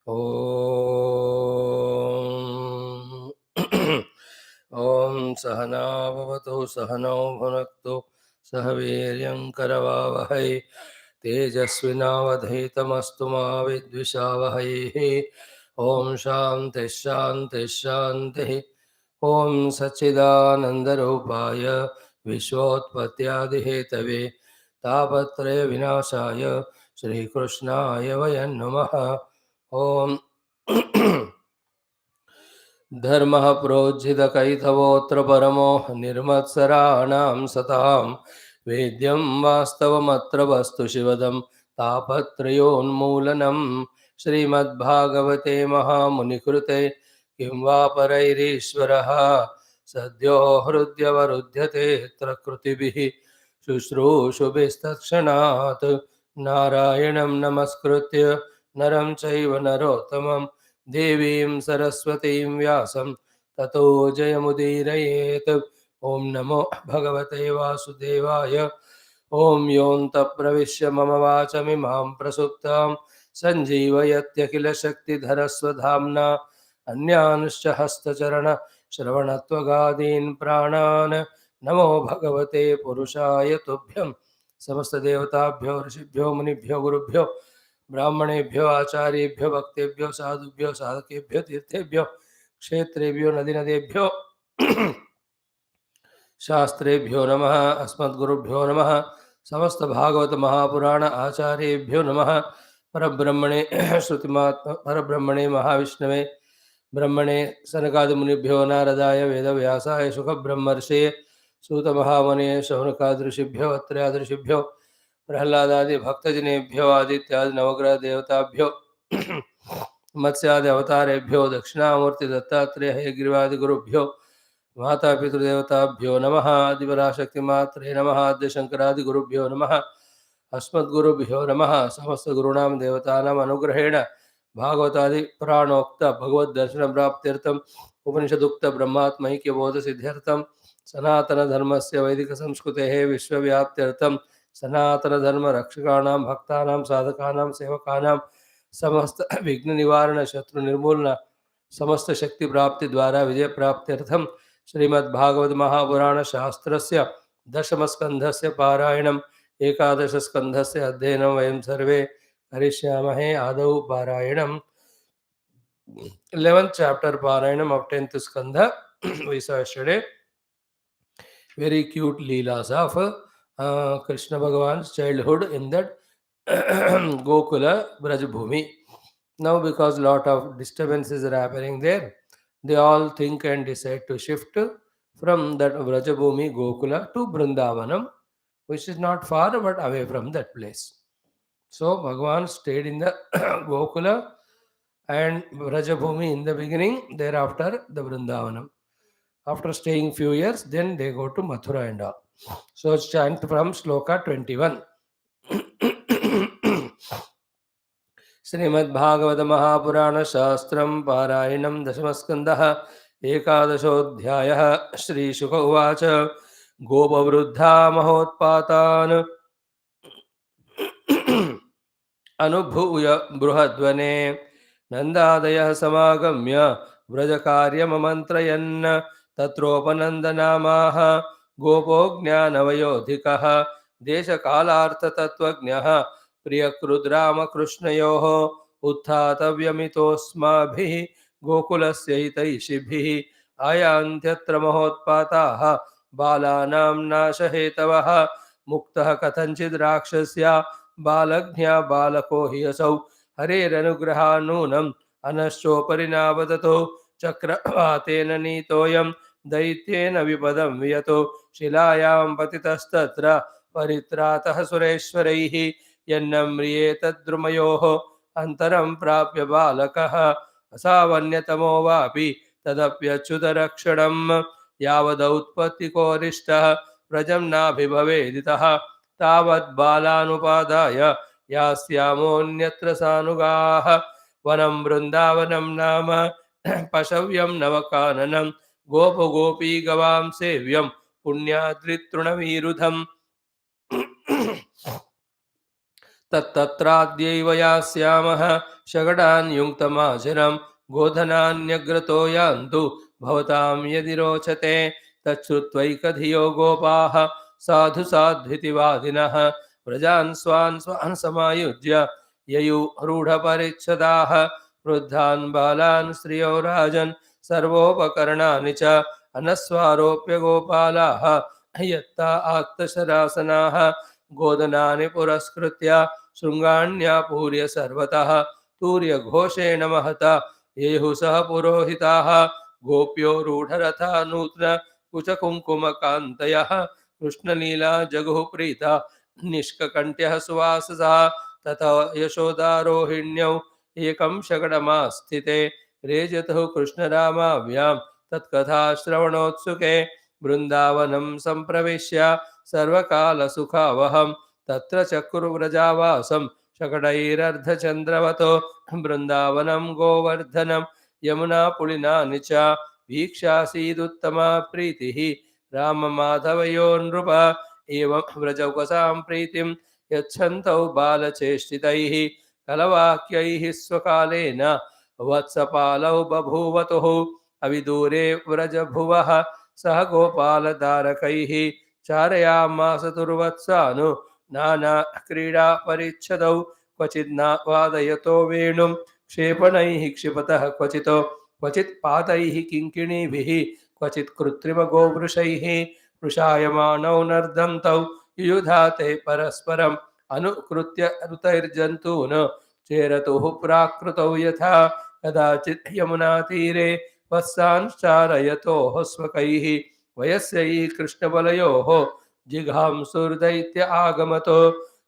ॐ ॐ सहना भवतु सहनौ भुनक्तु सह वीर्यं करवावहै तेजस्विनावधीतमस्तु मा विद्विषावहैः ॐ शान्तिः शान्तिः शान्तिः ॐ सच्चिदानन्दरूपाय विश्वोत्पत्त्यादिहेतवे तापत्रय विनाशाय श्रीकृष्णाय वयं नमः। ॐ धर्मः प्रोज्झितकैतवोऽत्र परमो निर्मत्सराणां सतां वेद्यं वास्तवमत्र वस्तु शिवदं तापत्रयोन्मूलनं श्रीमद्भागवते महामुनिकृते किं वा परैरीश्वरः सद्यो हृद्यवरुध्यते यत्र कृतिभिः शुश्रूषुभिस्तत्क्षणात् नारायणं नमस्कृत्य नरं चैव नरोत्तमं देवीं सरस्वतीं व्यासं ततो जयमुदीरयेत्। ॐ नमो भगवते वासुदेवाय। ॐ योऽन्तः प्रविश्य मम वाचमिमां प्रसुप्तां सञ्जीवयत्यखिलशक्तिधरस्वधाम्ना अन्यानुश्च हस्तचरणश्रवणत्वगादीन् प्राणान् नमो भगवते पुरुषाय तुभ्यं। समस्तदेवताभ्यो ऋषिभ्यो मुनिभ्यो गुरुभ्यो ब्राह्मणेभ्यो आचार्येभ्यो भक्तेभ्यो साधुभ्यो साधकेभ्यो तीर्थेभ्यो क्षेत्रेभ्यो नदीनदेभ्यो शास्त्रेभ्यो नमः। अस्मद्गुरुभ्यो नमः। समस्त भागवत महापुराण आचार्येभ्यो नमः। परब्रह्मणे श्रुतिमात्म परब्रह्मणे महाविष्णवे ब्रह्मणे सनकादिमुनिभ्यो नारदाय वेदव्यासाय शुकब्रह्मर्षये सूतमहामुने शौनकादृशिभ्यो अत्र्यादृशिभ्यो प्रह्लादादि भक्तजनेभ्यो आदित्यादि नवग्रह देवताभ्यो मत्स्यादि अवतारेभ्यो दक्षिणामूर्ति दत्तात्रेय हयग्रीवादि गुरुभ्यो माता पितृदेवताभ्यो नमः। आदिपराशक्तिमात्रे नमः। आद्यशंकरादि गुरुभ्यो नमः। अस्मद्गुरुभ्यो नमः। समस्त गुरूणां देवतानाम् अनुग्रहेण भागवतादि पुराणोक्त भगवद्दर्शन प्राप्त्यर्थम उपनिषदुक्त ब्रह्मात्मैक्य बोध सिद्ध्यर्थम सनातन धर्मस्य वैदिक संस्कृतेः विश्वव्याप्त्यर्थम सनातन धर्म रक्षकाणां भक्तानां साधकानां सेवकानां समस्त विघ्न निवारण शत्रु निर्मूलन समस्त शक्ति प्राप्ति द्वारा विजय प्राप्त्यर्थम श्रीमद्भागवत महापुराण शास्त्रस्य दशम स्कंधस्य पारायणम् एकादश स्कंधस्य अध्ययनं वयं सर्वे करिष्यामहे। आदौ पारायणम् 11th chapter पारायणम् of 10th skandha. We saw yesterday very cute leelas of Krishna Bhagavan's childhood in that Gokula Brajabhumi. Now, because lot of disturbances are happening there, they all think and decide to shift from that Brajabhumi Gokula to Brindavanam, which is not far but away from that place. So, Bhagavan stayed in the Gokula and Brajabhumi in the beginning, thereafter the Brindavanam. After staying few years, then they go to Mathura and all. So, chant from Sloka 21. Shrimad Bhagavat Mahapuran शास्त्रं पारायणं दशमस्कन्धः एकादशोऽध्यायः। श्रीशुक उवाच गोपवृद्धा महोत्पातान् अनुभूय बृहद्वने नन्दादयः समागम्य व्रजकार्यममन्त्रयन् तत्रोपनन्दनामाः गोपो ज्ञानवयोधिकः देशकालार्थतत्त्वज्ञः प्रियकृद्रामकृष्णयोः उत्थातव्यमितोऽस्माभिः गोकुलस्य हितैषिभिः आयान्त्यत्र महोत्पाताः बालानां नाशहेतवः मुक्तः कथञ्चिद् राक्षस्या बालज्ञा बालको हि असौ हरेरनुग्रहान्नूनम् अनश्चोपरि नावदतो चक्रवातेन नीतोऽयं दैत्येन विपदं वियतो शिलायां पतितस्तत्र परित्रातः सुरेश्वरैः यन्नम्रियेतद्रुमयोः अन्तरं प्राप्य बालकः असावन्यतमो वापि तदप्यच्युतरक्षणं यावदौत्पत्तिकोरिष्टः व्रजं नाभिभवेदितः तावत् बालानुपादाय यास्यामोऽन्यत्र सानुगाः वनं वृन्दावनं नाम पशव्यं नवकाननं गोपगोपी गवां सेव्यं पुण्याद्रितृणवीरुधम् तत्तत्राद्यैव यास्यामः शकटान् युङ्क्तमाशिरं गोधनान्यग्रतो यान्तु भवतां यदि रोचते तच्छ्रुत्वैकधियो गोपाः साधु साध्विति वादिनः व्रजान् स्वान् स्वान् समायुज्य ययुरूढपरिच्छदाः वृद्धान् बालान् स्त्रियो राजन् सर्वोपकरणानि च अनस्वारोप्य गोपालाः यत्ता आत्तशरासनाः गोदनानि पुरस्कृत्य शृङ्गाण्यापूर्य सर्वतः तूर्यघोषेण महता येहुः सह पुरोहिताः गोप्यो रूढरथा नूत्न कुचकुङ्कुमकान्तयः कृष्णलीला जगुः प्रीता निष्ककण्ठ्यः सुवाससः तथा यशोदारोहिण्यौ एकं शकटमास्थिते रेजतुः कृष्णरामाभ्यां तत्कथाश्रवणोत्सुके बृन्दावनं सम्प्रविश्य सर्वकालसुखावहं तत्र चक्रुव्रजावासं शकटैरर्धचन्द्रवतो बृन्दावनं गोवर्धनं यमुनापुलिनानि च वीक्षासीदुत्तमा प्रीतिः राममाधवयोर्नृप एवं व्रजौकसां प्रीतिं यच्छन्तौ बालचेष्टितैः कलवाक्यैः स्वकालेन वत्सपालौ बभूवतुः अविदूरे व्रजभुवः सह गोपालधारकैः चारयामास तुर्वत्सानु नानाक्रीडापरिच्छदौ क्वचित् वादयतो वेणुं क्षेपणैः क्षिपतः क्वचित् पातैः किङ्किणीभिः क्वचित् कृत्रिमगोवृषैः वृषायमाणौ नर्दन्तौ युयुधाते परस्परम् अनुकृत्य ऋतैर्जन्तून् चेरतुः प्राकृतौ यथा कदाचित् यमुनातीरे वत्सांश्चारयतोः स्वकैः वयस्यै कृष्णबलयोः जिघांसुर्दैत्य आगमतो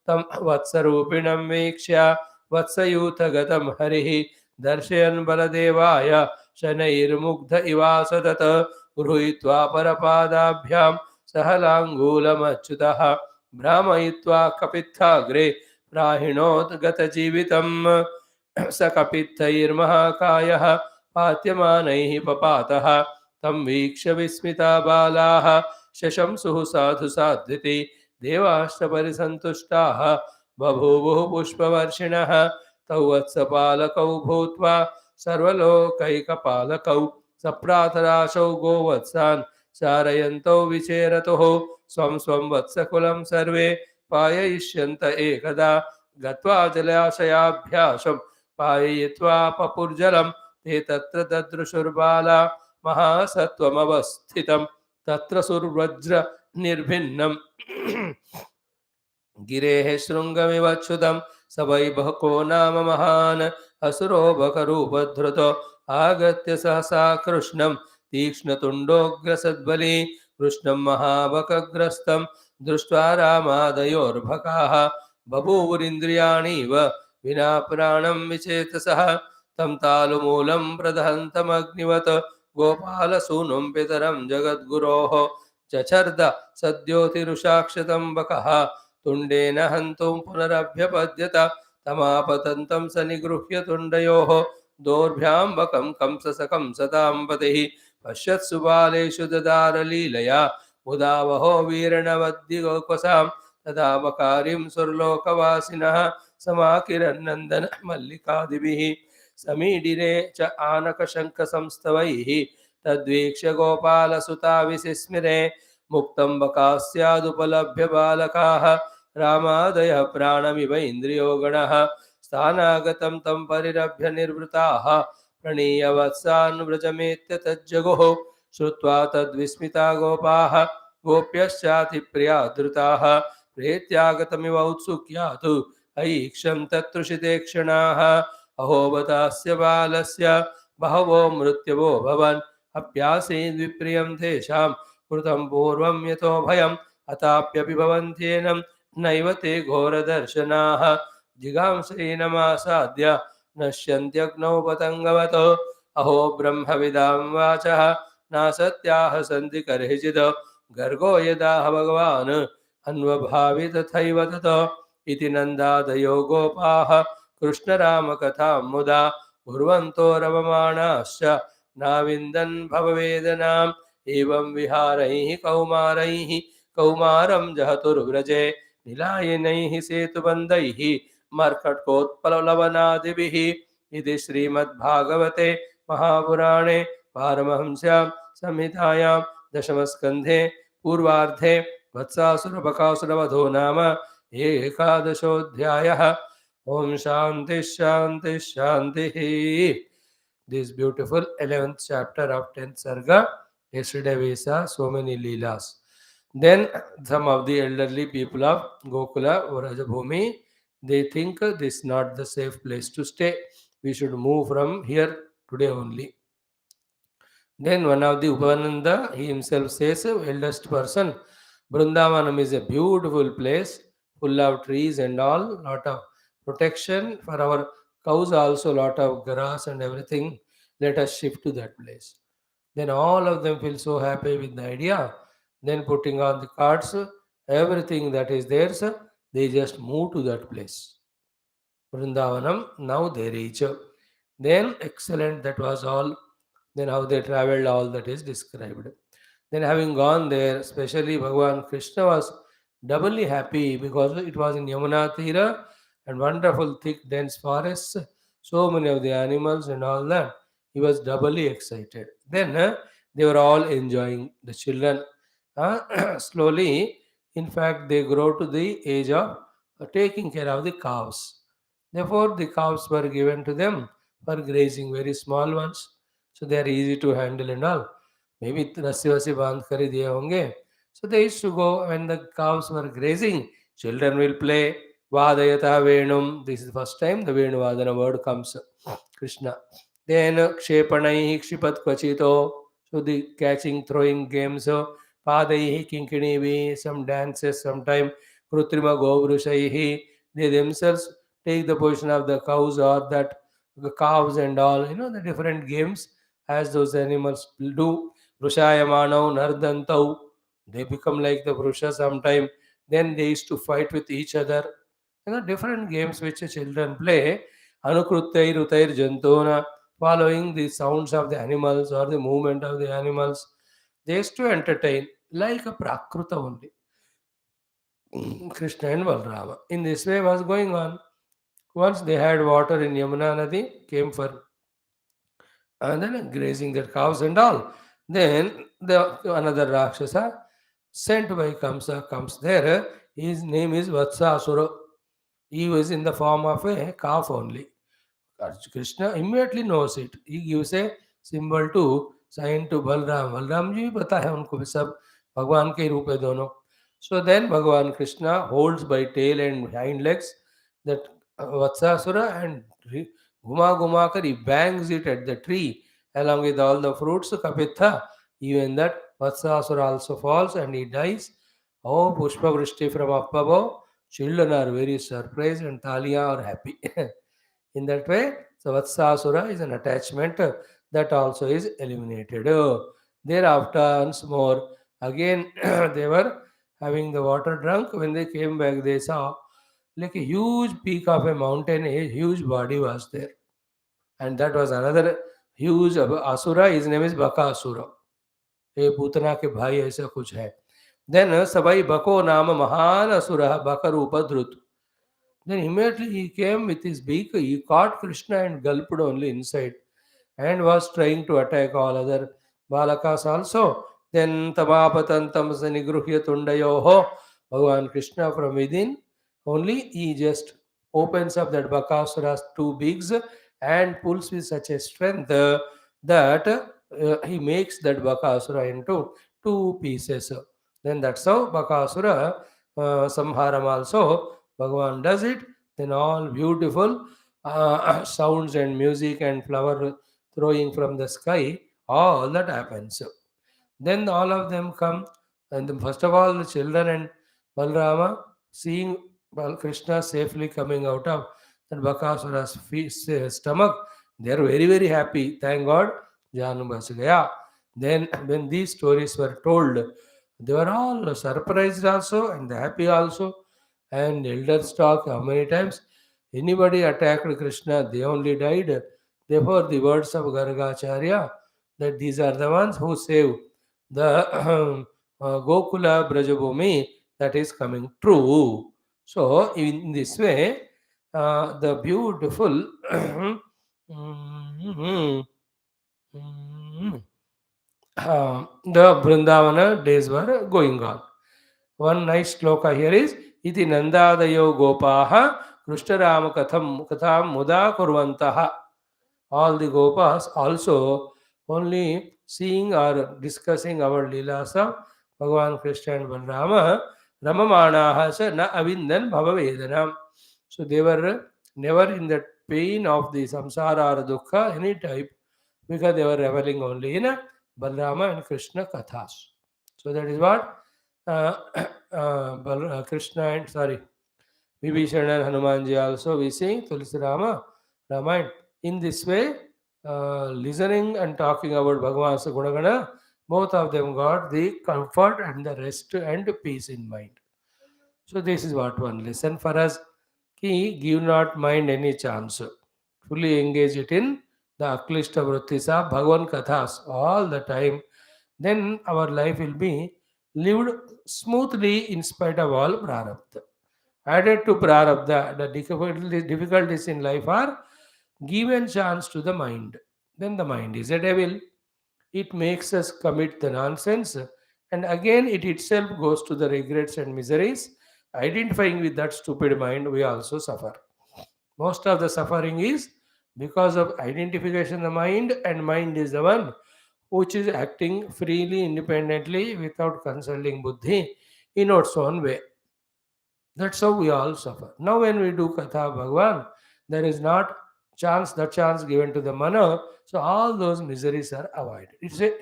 तं वत्सरूपिणं वीक्ष्य वत्सयूथगतं हरिः दर्शयन् बलदेवाय शनैर्मुग्ध इवासदत् गृहीत्वा परपादाभ्यां सह लाङ्गूलमच्युतः भ्रामयित्वा कपित्थाग्रे प्राहिणोद्गतजीवितम् स कपित्थैर्महाकायः पात्यमानैः पपातः तं वीक्ष्य विस्मिता बालाः शशंसुः साधु साध्विति देवाश्च परिसन्तुष्टाः बभूवुः पुष्पवर्षिणः तौ वत्सपालकौ भूत्वा सर्वलोकैकपालकौ सप्रातराशौ गोवत्सान् चारयन्तौ विचेरतुः स्वं स्वं वत्सकुलं सर्वे पाययिष्यन्त एकदा गत्वा जलाशयाभ्यासं पाययित्वा पपुर्जलं ते तत्र ददृशुर्बाला महासत्त्वमवस्थितं तत्र सुर्वज्र निर्भिन्नं गिरेः शृङ्गमिवच्छुतं स वैभको नाम महान् असुरो बकरूपधृतो आगत्य सहसा कृष्णं तीक्ष्णतुण्डोग्रसद्बली कृष्णं महाबकग्रस्तं दृष्ट्वा रामादयोर्भकाः बभूवुरिन्द्रियाणीव विना प्राणं विचेतसः तं तालुमूलं प्रदहन्तमग्निवत् गोपालसूनुं पितरं जगद्गुरोः चचर्द सद्योतिरुषाक्षतं बकः तुण्डेन हन्तुं पुनरभ्यपद्यत तमापतन्तं स निगृह्य तुण्डयोः दोर्भ्यां बकं कंससकं सतां पतिः पश्यत्सु बालेषु ददारलीलया मुदावहो वीरणवद्दिगोपसां तदा बकारिं सुरलोकवासिनः समाकिरन्नन्दन मल्लिकादिभिः समीडिरे च आनकशङ्खसंस्तवैः तद्वीक्ष्य गोपालसुता विसिस्मिरे मुक्तं बकास्यादुपलभ्य बालकाः रामादयः प्राणमिव इन्द्रियो गणः स्थानागतं तं परिरभ्य निर्वृताः प्रणीय वत्सान् व्रजमेत्य तज्जगुः श्रुत्वा तद्विस्मिता गोपाः गोप्यश्चातिप्रिया धृताः प्रेत्यागतमिव औत्सुक्यातु ऐक्षं तत्तृषिते क्षणाः अहोबतास्य बालस्य बहवो मृत्यवो भवन् अप्यासीद्विप्रियं तेषां कृतं पूर्वं यतो भयम् अताप्यपि भवन्त्येनं नैव ते घोरदर्शनाः जिगांसैनमासाद्य नश्यन्त्यग्नौ पतङ्गवतो अहो ब्रह्मविदां वाचः नासत्याः सन्ति कर्हिचित् गर्गो यदाह भगवान् अन्वभावि तथैव ततो इति नन्दादयो गोपाः कृष्णरामकथां मुदा कुर्वन्तो रममाणाश्च नाविन्दन् भववेदनाम् एवं विहारैः कौमारं जहतुर्व्रजे निलायनैः सेतुबन्धैः मर्कटोत्पलवनादिभिः इति श्रीमद्भागवते महापुराणे पारमहंस्यां संहितायां दशमस्कन्धे पूर्वार्धे वत्सासुरबकासुरवधो नाम एकादशोऽध्यायः। Om Shanti Shanti Shanti. This beautiful 11th chapter of 10th Sarga. Yesterday we saw so many Leelas. Then some of the elderly people of Gokula or Rajabhumi, they think this is not the safe place to stay. We should move from here today only. Then one of the Upananda, he himself says, eldest person, Brindavanam is a beautiful place, full of trees and all, lot of protection for our cows, also lot of grass and everything. Let us shift to that place. Then all of them feel so happy with the idea. Then putting on the cards, everything that is theirs, they just move to that place. Vrindavanam, now they reach. Then excellent, that was all. Then how they traveled, all that is described. Then having gone there, especially Bhagavan Krishna was doubly happy because it was in Yamuna Tira and wonderful thick dense forests, so many of the animals and all that. He was doubly excited. Then they were all enjoying the children. Slowly, in fact, they grow to the age of taking care of the cows. Therefore, the cows were given to them for grazing, very small ones. So they are easy to handle and all. Maybe रस्सी वस्सी बांध कर ही दिए होंगे. So they used to go when the cows were grazing. Children will play. Vadayata Venum. This is the first time the Venuvadana word comes. Krishna. Then Kshepanai Kshipat Kvachito. So the catching, throwing games. Padai Kinkinivi. Some dances, sometime Krutrima Govrushaihi. They themselves take the position of the cows or that the calves and all. The different games as those animals do. Vrushayamanau Nardantau. They become like the Vrusha sometime. Then they used to fight with each other. Different games which the children play. Anukruttair Utair Jantona, following the sounds of the animals or the movement of the animals. They used to entertain like a Prakruta only. Krishna and Balrama. In this way was going on. Once they had water in Yamuna Nadi, came for and then grazing their cows and all. Then another Rakshasa sent by Kamsa comes there. His name is Vatsasura. He was in the form of a calf only. Krishna immediately knows it. He gives a symbol to sign to Balram. Balram ji भी पता है उनको भी सब भगवान के रूप है दोनों. So then Bhagavan Krishna holds by tail and hind legs that Vatsasura and Guma kar he bangs it at the tree along with all the fruits. Kapitha, even that Vatsasura also falls and he dies. Oh, Pushpa Vrishti from Appavo. Children are very surprised and Taliya are happy. In that way, so Vatsasura is an attachment that also is eliminated. Thereafter, once more, again they were having the water drunk. When they came back, they saw like a huge peak of a mountain, a huge body was there. And that was another huge asura. His name is Bakasura. ये पूतना के भाई ऐसा कुछ है. Then Sabai Bako Nama Mahan Asura Bakarupadrut. Then immediately he came with his beak, he caught Krishna and gulped only inside and was trying to attack all other Balakas also. Then Tamapatantam Sanigruhya Tundayoho, Bhagavan Krishna from within, only he just opens up that Bakasura's two beaks and pulls with such a strength that he makes that Bakasura into two pieces. Then that's how Bakasura Samharam also Bhagavan does it. Then all beautiful sounds and music and flower throwing from the sky, all that happens. Then all of them come, and then first of all, the children and Balrama seeing Krishna safely coming out of that Bakasura's stomach, they are very, very happy. Thank God, Janu bas gaya. Then, when these stories were told, they were all surprised also and happy also. And elders talk how many times anybody attacked Krishna, they only died. Therefore, the words of Gargacharya that these are the ones who save the Gokula Brajabhumi, that is coming true. So, in this way, the beautiful the Brindavana days were going on. One nice sloka here is Iti Nandadayo Gopaha Krishna Katham Muda Kurvantaha. All the Gopas also only seeing or discussing our Leelas of Bhagavan Krishna and Balrama Ramamanaha sa na avindan bhava vedanam. So they were never in the pain of the samsara or dukkha any type, because they were reveling only in Balrama and Krishna kathas. So that is what uh, Krishna and sorry Vibhishana and Hanumanji also we sing Tulsi Rama Ramayana. In this way, listening and talking about Bhagavan's Gunagana, both of them got the comfort and the rest and peace in mind. So this is what one lesson for us. Ki give not mind any chance. Fully engage it in the Aklishta Vrittis of Bhagavan Kathas all the time. Then our life will be lived smoothly in spite of all prarabdha. Added to prarabdha, the difficulties in life are given chance to the mind. Then the mind is a devil. It makes us commit the nonsense, and again it itself goes to the regrets and miseries. Identifying with that stupid mind, we also suffer. Most of the suffering is because of identification of the mind, and mind is the one which is acting freely, independently, without consulting buddhi in its own way. That's how we all suffer. Now, when we do Katha Bhagwan, there is not chance given to the mana, so all those miseries are avoided. It's a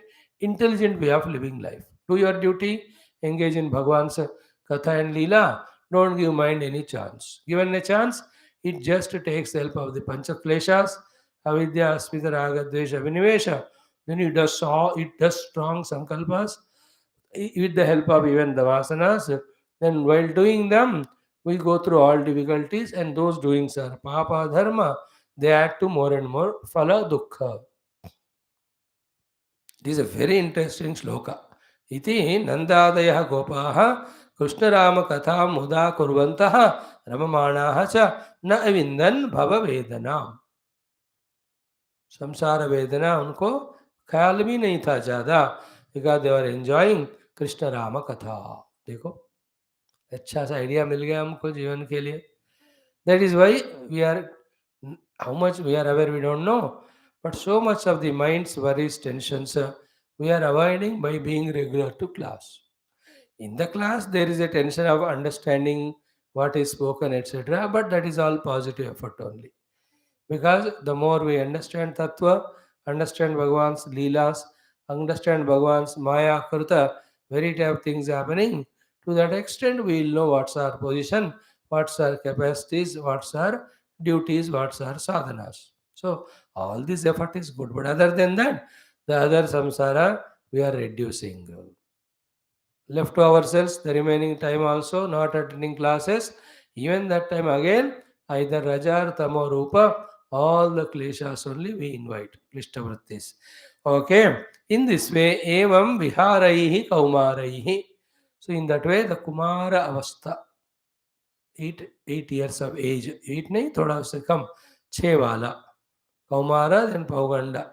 intelligent way of living life. Do your duty, engage in Bhagwan's Katha and Leela, don't give mind any chance. Given a chance, it just takes the help of the Pancha Kleshas, Avidya, Asmita, Raga, Dvesha, Vinivesha. Then it does strong sankalpas with the help of even the vasanas. Then while doing them, we go through all difficulties, and those doings are papa dharma. They add to more and more phala dukkha. This is a very interesting sloka. Iti nandadaya gopaha Krishna Rama katha muda kurvantaha ramamanaha cha na avindan bhava vedanam. संसार वेदना उनको ख्याल भी नहीं था ज़्यादा, because they are enjoying Krishna Ram katha. देखो अच्छा सा आइडिया मिल गया हमको जीवन के लिए. That is why we are how much we are aware we don't know, but so much of the minds worries tensions we are avoiding by being regular to class. In the class there is a tension of understanding what is spoken, etc., but that is all positive effort only. Because the more we understand Tattva, understand Bhagavan's Leelas, understand Bhagavan's Maya Kruta, variety of things happening, to that extent we will know what's our position, what's our capacities, what's our duties, what's our sadhanas. So all this effort is good. But other than that, the other samsara we are reducing. Left to ourselves, the remaining time also not attending classes, even that time again, either Raja or Tamo Rupa, all the kleshas only we invite, Klishta Okay, in this way, Evam Viharaihi Kaumaraihi. So, in that way, the Kumara Avastha, 8 years of age, 8 nahi, thoda se kam, 6 wala, Kaumara, then Pauganda.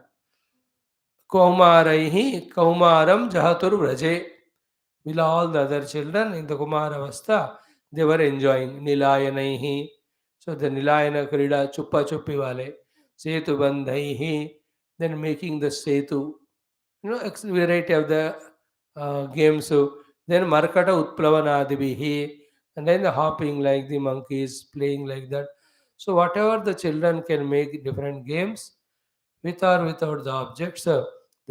Kaumaraihi Kaumaram Jahatur Vraje. With all the other children in the Kumar Avastha, they were enjoying Nilayanaihi. So the Nilayana Krida, Chuppa Chuppi Wale, Setu Bandhaihi, then making the Setu, variety of the games. So then Markata Utplavanadibihi, and then the hopping like the monkeys, playing like that. So whatever the children can make different games, with or without the objects, they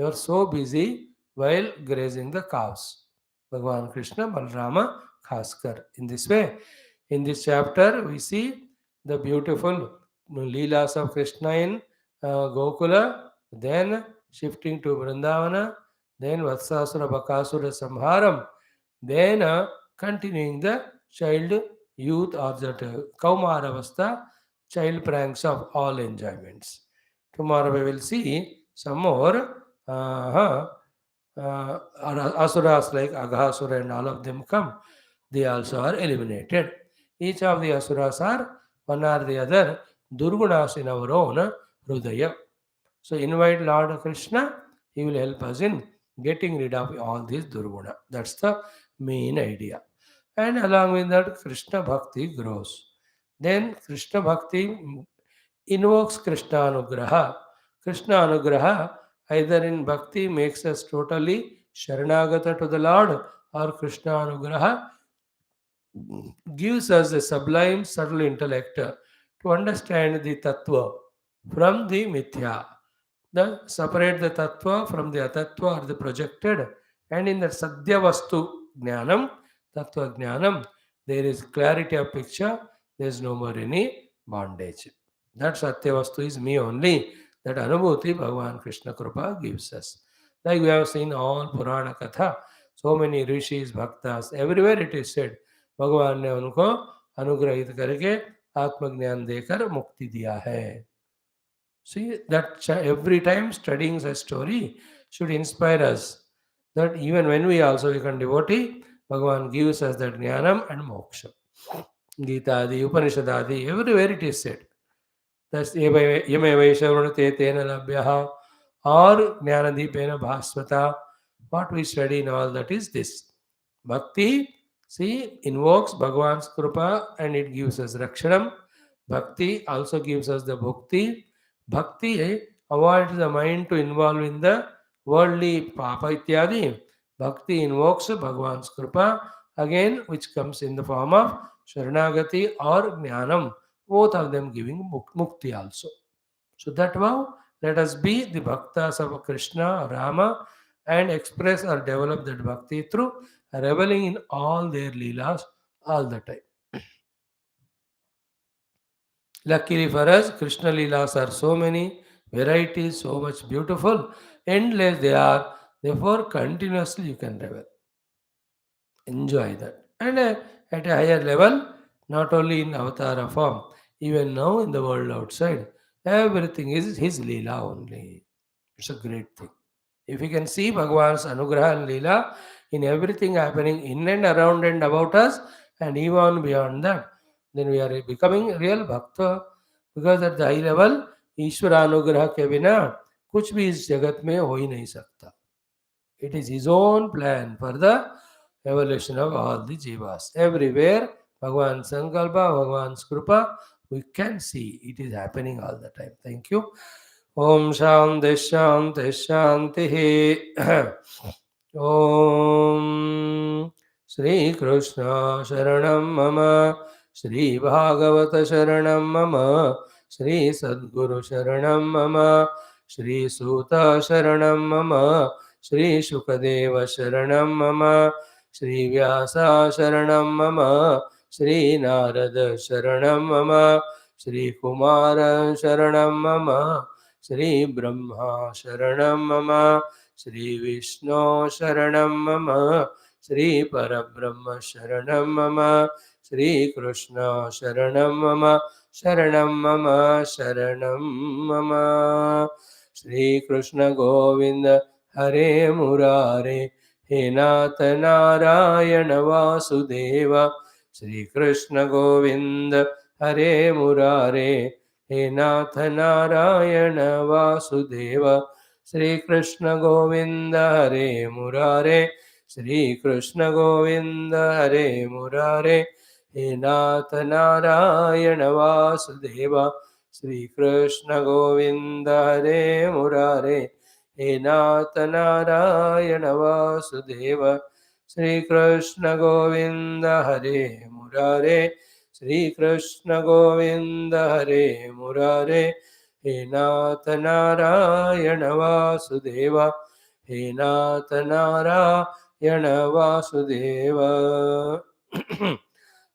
were so busy while grazing the cows. Bhagavan Krishna, Balrama, Khaskar. In this way, in this chapter, we see the beautiful Leelas of Krishna in Gokula, then shifting to Vrindavana, then Vatsasura Bakasura Samharam, then continuing the child youth or that Kaumaravastha, child pranks of all enjoyments. Tomorrow we will see some more asuras like Aghasura and all of them come. They also are eliminated. Each of the asuras are one or the other durgunas in our own hridaya. So invite Lord Krishna, he will help us in getting rid of all these durguna. That's the main idea. And along with that, Krishna Bhakti grows. Then Krishna Bhakti invokes Krishna Anugraha. Krishna Anugraha, either in Bhakti, makes us totally Sharanagata to the Lord, or Krishna Anugraha gives us a sublime, subtle intellect to understand the Tattva from the Mithya. The separate the Tattva from the Atattva or the projected, and in the Sadhya Vastu Jnanam, Tattva Jnanam, there is clarity of picture, there is no more any bondage. That Satya Vastu is me only. That Anubhuti Bhagavan Krishna Krupa gives us. Like we have seen all Purana Katha, so many rishis, bhaktas, everywhere it is said, भगवान ने उनको अनुग्रहित करके आत्मज्ञान देकर मुक्ति दिया है. See that every time studying such story should inspire us that even when we also become devotee, Bhagavan gives us that jnanam and moksha. Gita adi, Upanishad adi, everywhere it is said. That's yame vaishavranate tena labhyaha or jnanadipena bhasvata. What we study in all that is this. Bhakti, see, invokes Bhagavan's Krupa and it gives us Rakshanam. Bhakti also gives us the Bhukti. Bhakti avoids the mind to involve in the worldly Papa Ityadi. Bhakti invokes Bhagavan's Krupa, again, which comes in the form of Sharanagati or Jnanam, both of them giving Mukti also. So that how let us be the Bhaktas of Krishna or Rama and express or develop that Bhakti through reveling in all their Leelas all the time. Luckily for us, Krishna Leelas are so many varieties, so much beautiful, endless they are. Therefore, continuously you can revel. Enjoy that. And at a higher level, not only in avatar form, even now in the world outside, everything is his Leela only. It's a great thing. If we can see Bhagavan's Anugraha and Leela in everything happening in and around and about us, and even beyond that, then we are becoming real Bhakta. Because at the high level, ईश्वर अनुग्रह के बिना कुछ भी इस जगत में हो ही नहीं सकता. It is his own plan for the evolution of all the jivas. Everywhere, Bhagavan's Sankalpa, Bhagavan's Krupa, we can see it is happening all the time. Thank you. Om Shanti Shanti Shanti. Om Shri Krishna Sharanam Mama, Shri Bhagavata Sharanam Mama, Shri Sadguru Sharanam Mama, Shri Suta Sharanam Mama, Shri Shukadeva Sharanam Mama, Shri Vyasa Sharanam Mama, Shri Narada Sharanam Mama, Shri Kumara Sharanam Mama, Shri Brahma Sharanam Mama, Shri Vishnu Sharanam Mama, Shri Parabrahma Sharanam Mama, Shri Krishna Sharanam Mama, Sharanam Mama, Sharanam Mama. Shri Krishna Govinda Hare Murare, He Nath Narayana Vasudeva. Shri Krishna Govinda Hare Murare, He Nath Narayana Vasudeva. Shri Krishna Govinda Hare Murare, Shri Krishna Govinda Hare Murare, He Nath Narayana Vasudeva. Shri Krishna Govinda Hare Murare, He Nath Narayana Vasudeva. Shri Krishna Govinda Hare Murare, Shri Krishna Govinda Hare Murare, He Nath Narayana Vasudeva, He Nath Narayana Vasudeva.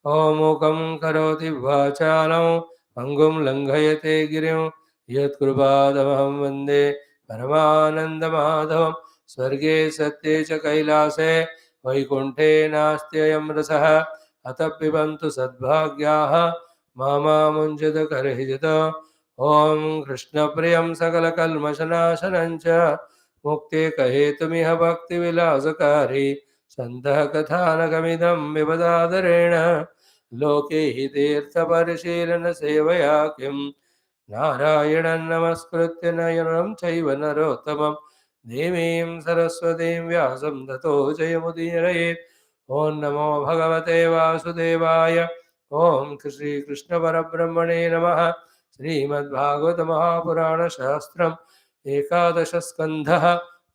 Om Mukam Karoti Vachalam, Angum Langhayate Girim, Yat Krupādamaham Vande, Paramananda Madhavam, Swarge Satye Cha Kailase, Vaikunte Nastyayam Rasaha, Atapibantu Sadbhagyaha, Mama Munjata Karhijata. Om Krishna Priyam Sakala Kalmashanashanancha, Mukte Kahetumiha Bhakti Vilasakari, Santah Kathanakam Vibhadadarena, लोके हि तीर्थपरिशीलनसेवया किं नारायणं नमस्कृत्य नयनं चैव नरोत्तमं देवीं सरस्वतीं व्यासं ततो जयमुदीरयेत्। ॐ नमो भगवते वासुदेवाय। ॐ श्रीकृष्णपरब्रह्मणे नमः। श्रीमद्भागवत महापुराणशास्त्रम् एकादशस्कन्धः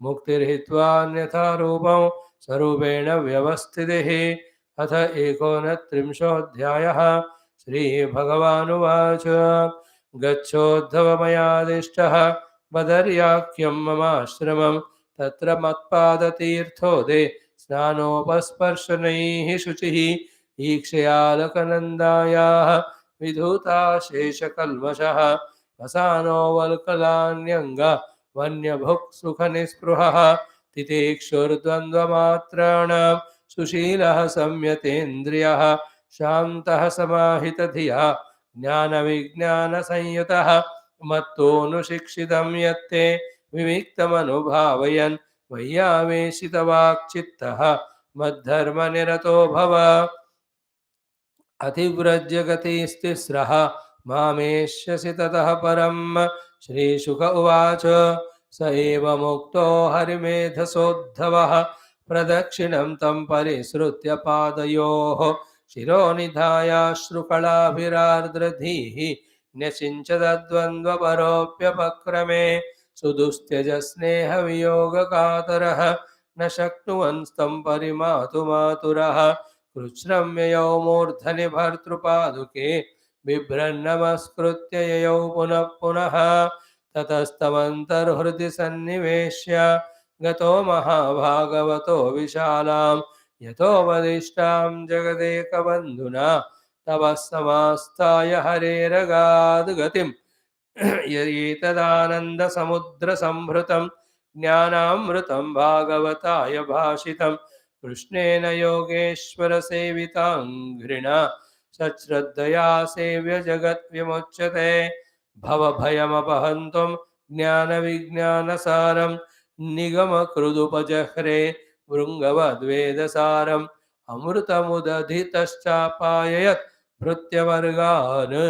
मुक्तिर्हित्वान्यथा रूपं स्वरूपेण व्यवस्थितिः। अथ एकोनत्रिंशोऽध्यायः। श्रीभगवानुवाच गच्छोद्धव मयादिष्टः बदर्याख्यं ममाश्रमं तत्र मत्पादतीर्थोदे स्नानोपस्पर्शनैः शुचिः ईक्षयालकनन्दायाः विधूता शेषकल्मषः वसानो वल्कलान्यङ्ग वन्यभुक् सुखनिःस्पृहः तितिक्षुर्द्वन्द्वमात्राणां सुशीलः संयतेन्द्रियः शान्तः समाहितधिया ज्ञानविज्ञानसंयुतः मत्तोऽनुशिक्षितं यत्ते विविक्तमनुभावयन् वय्यावेशितवाक्चित्तः मद्धर्मनिरतो भव। अतिव्रज्य गतिस्तिस्रः मामेष्यसि ततः परम्। श्रीशुक उवाच स एव मुक्तो हरिमेधसोद्धवः प्रदक्षिणं तं परिसृत्य पादयोः शिरोनिधायाश्रुकलाभिरार्द्रधीः न्यसिञ्चदद्वन्द्वपरोऽप्यपक्रमे सुदुस्त्यजस्नेहवियोगकातरः न शक्नुवन्स्तं परिमातुमातुरः कृच्छ्रम्ययौ मूर्धनि भर्तृपादुके बिभ्रन्नमस्कृत्य ययौ पुनः पुनः ततस्तमन्तर्हृदि सन्निवेश्य गतो महाभागवतो विशालां यतोपदिष्टां जगदेकबन्धुना तव समास्ताय हरेरगाद् गतिम् एतदानन्दसमुद्रसम्भृतं ज्ञानामृतं भागवताय भाषितं कृष्णेन योगेश्वरसेविताङ्घ्रिणा सश्रद्धया सेव्य जगद्विमुच्यते भवभयमपहन्तं ज्ञानविज्ञानसारं निगमकृदुपजह्रे भृङ्गवद्वेदसारम् अमृतमुदधितश्चापाययत् भृत्यवर्गान्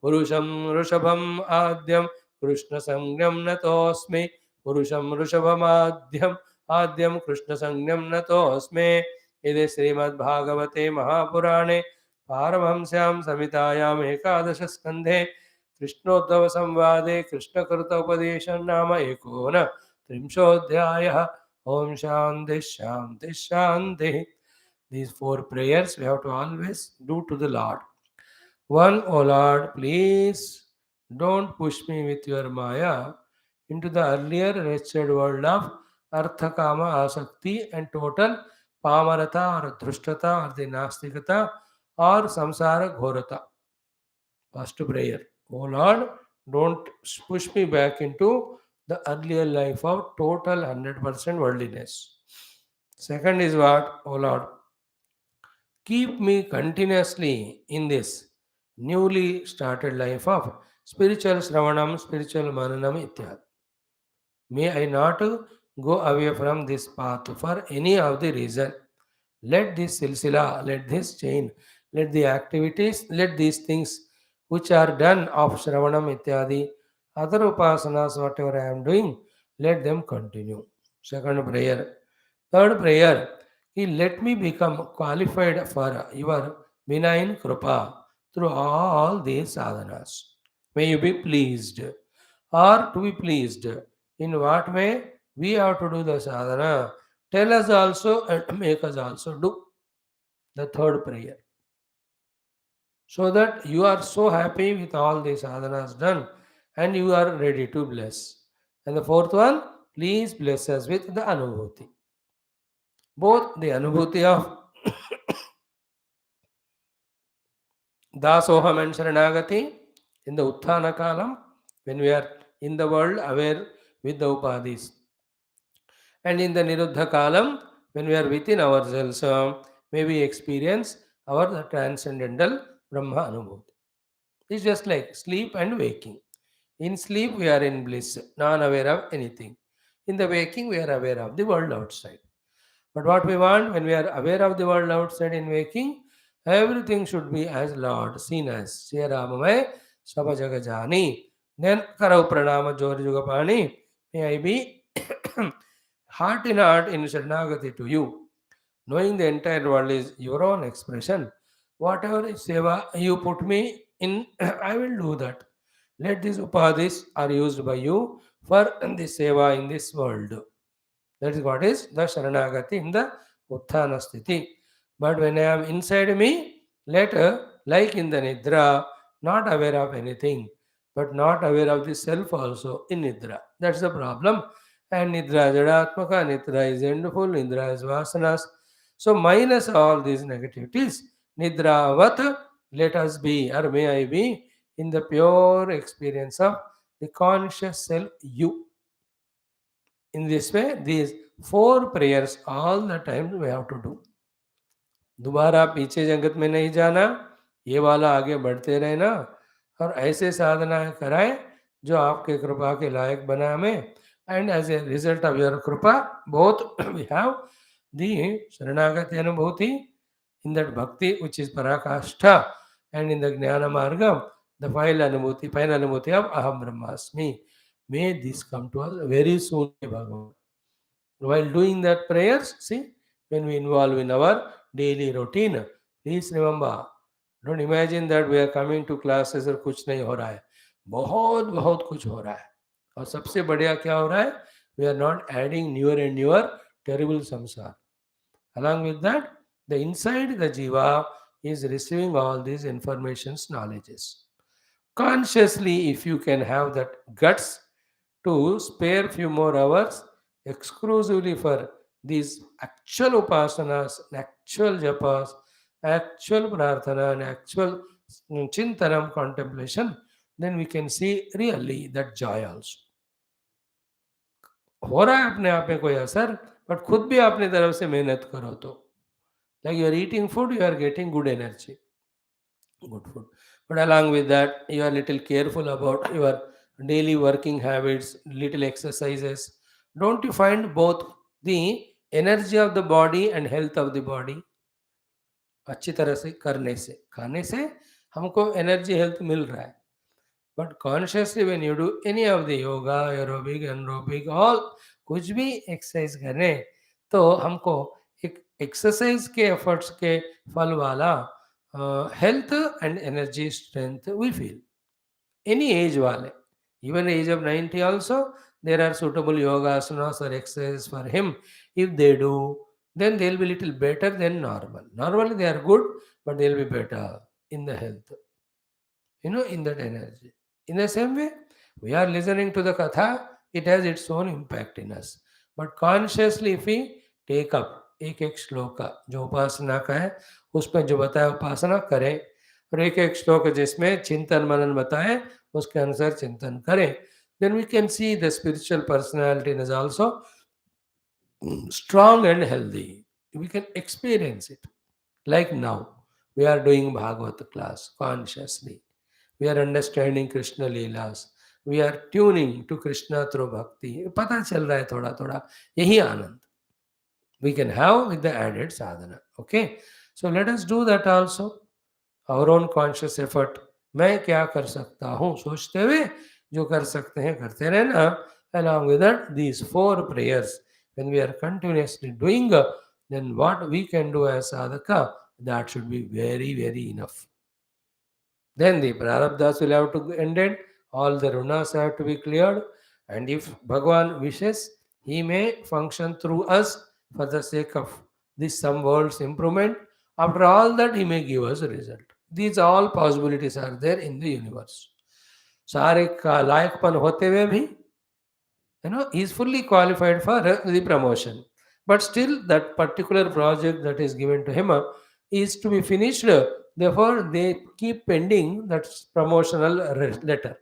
पुरुषं वृषभम् आद्यं कृष्णसंज्ञं नतोऽस्मि पुरुषं वृषभमाद्यम् आद्यं कृष्णसंज्ञं नतोऽस्मि। इति श्रीमद्भागवते महापुराणे पारमहंस्यां संहितायाम् एकादशस्कन्धे कृष्णोद्धवसंवादे कृष्णकृतोपदेशं नाम एकोनत्रिंशोऽध्यायः। ॐ शान्तिः शान्तिः शान्तिः। These four prayers we have to always do to the Lord. One, O Lord, please don't push me with your Maya into the earlier wretched world of Artha Kama Asakti and total Pamarata or Dhrushtata or the Nastikata or Samsara Ghorata. First prayer. O Lord, don't push me back into the earlier life of total 100% worldliness. Second is what? O Lord, keep me continuously in this newly started life of spiritual Sravanam, spiritual Mananam ityad. May I not go away from this path for any of the reason. Let this silsila, let this chain, let the activities, let these things which are done of Shravanam ityadi, other upasanas, whatever I am doing, let them continue. Second prayer. Third prayer, He let me become qualified for your benign krupa through all these sadhanas. May you be pleased. Or to be pleased. In what way we have to do the sadhana? Tell us also and make us also do the third prayer. So that you are so happy with all the sadhanas done and you are ready to bless. And the fourth one, please bless us with the anubhuti. Both the anubhuti of Dasoham and Sharanagati in the Utthana Kalam, when we are in the world aware with the Upadis. And in the Niruddha Kalam, when we are within ourselves, may we experience our transcendental Brahma Anubhuti. It's just like sleep and waking. In sleep, we are in bliss, non aware of anything. In the waking, we are aware of the world outside. But what we want when we are aware of the world outside in waking, Everything should be as Lord, seen as Shri Ramamay Sabajagajani. Then Karau Pranama Jori Jugapani. May I be heart in heart in Sharanagati to you, knowing the entire world is your own expression. Whatever seva you put me in, I will do that. Let these upadhis are used by you for the seva in this world. That is what is the Sharanagati in the Utthana Sthiti. But when I am inside me, later, like in the Nidra, not aware of anything, but not aware of the self also in Nidra. That's the problem. And Nidra Jadatmaka, Nidra is endful, Nidra is Vasanas. So minus all these negativities, Nidra Vat, let us be, or may I be, in the pure experience of the conscious self you. In this way, these four prayers all the time we have to do. दोबारा पीछे जगत में नहीं जाना, ये वाला आगे बढ़ते रहना और ऐसे साधनाएं कराएं जो आपके कृपा के लायक बना हमें. And as a result of your kripa, both we have the Sharanagati Anubhuti in that bhakti which is Parakashta, and in the Jnana Margam, the final Anubhuti of Aham Brahmasmi. May this come to us very soon, Bhagavan. While doing that prayers, see, when we involve in our daily routine, please remember, don't imagine that we are coming to classes और कुछ नहीं हो रहा है. बहुत बहुत कुछ हो रहा है. और सबसे बढ़िया क्या हो रहा है? We are not adding newer and newer terrible samsara. Along with that, the inside the jiva is receiving all these informations, knowledges. Consciously, if you can have that guts to spare few more hours exclusively for these actual upasanas, actual japas, actual prarthana, and actual chintanam contemplation, then we can see really that joy also. हो रहा है अपने आप में कोई असर, but खुद भी अपनी तरफ से मेहनत करो तो, like you are eating food, you are getting good energy, good food. But along with that, you are little careful about your daily working habits, little exercises. Don't you find both the energy of the body and health of the body अच्छी तरह से करने से, खाने से हमको energy health मिल रहा है. But consciously when you do any of the yoga, aerobic, anaerobic, all कुछ भी एक्सरसाइज करें तो हमको एक एक्सरसाइज के एफर्ट्स के फल वाला health and energy strength we feel. Any age वाले, even age of 90 also, there are suitable yoga asanas or exercises for him. If they do, then they'll be little better than normal. Normally they are good, but they'll be better in the health, in that energy. In the same way, we are listening to the katha, it has its own impact in us. But consciously, if we take up एक एक श्लोक का जो उपासना का है, उसमें जो बताया उपासना करें, और एक एक श्लोक जिसमें चिंतन मनन बताए उसके अनुसार चिंतन करें, then we can see the spiritual personality is also strong and healthy. We can experience it. Like now, we are doing Bhagavad class consciously. We are understanding Krishna Leelas. We are tuning to Krishna through bhakti. पता चल रहा है थोड़ा थोड़ा, यही आनंद we can have with the added sadhana. Okay, so let us do that also. Our own conscious effort. मैं क्या कर सकता हूँ सोचते हुए जो कर सकते हैं करते रहना. Along with that, these four prayers, when we are continuously doing, then what we can do as sadhaka, that should be very, very enough. Then the prarabdhas will have to end it, all the runas have to be cleared, and if Bhagavan wishes, he may function through us for the sake of this some world's improvement. After all that, he may give us a result. These all possibilities are there in the universe. सारे का लायकपन होते हुए भी, he is fully qualified for the promotion. But still, that particular project that is given to him is to be finished. Therefore, they keep pending that promotional letter.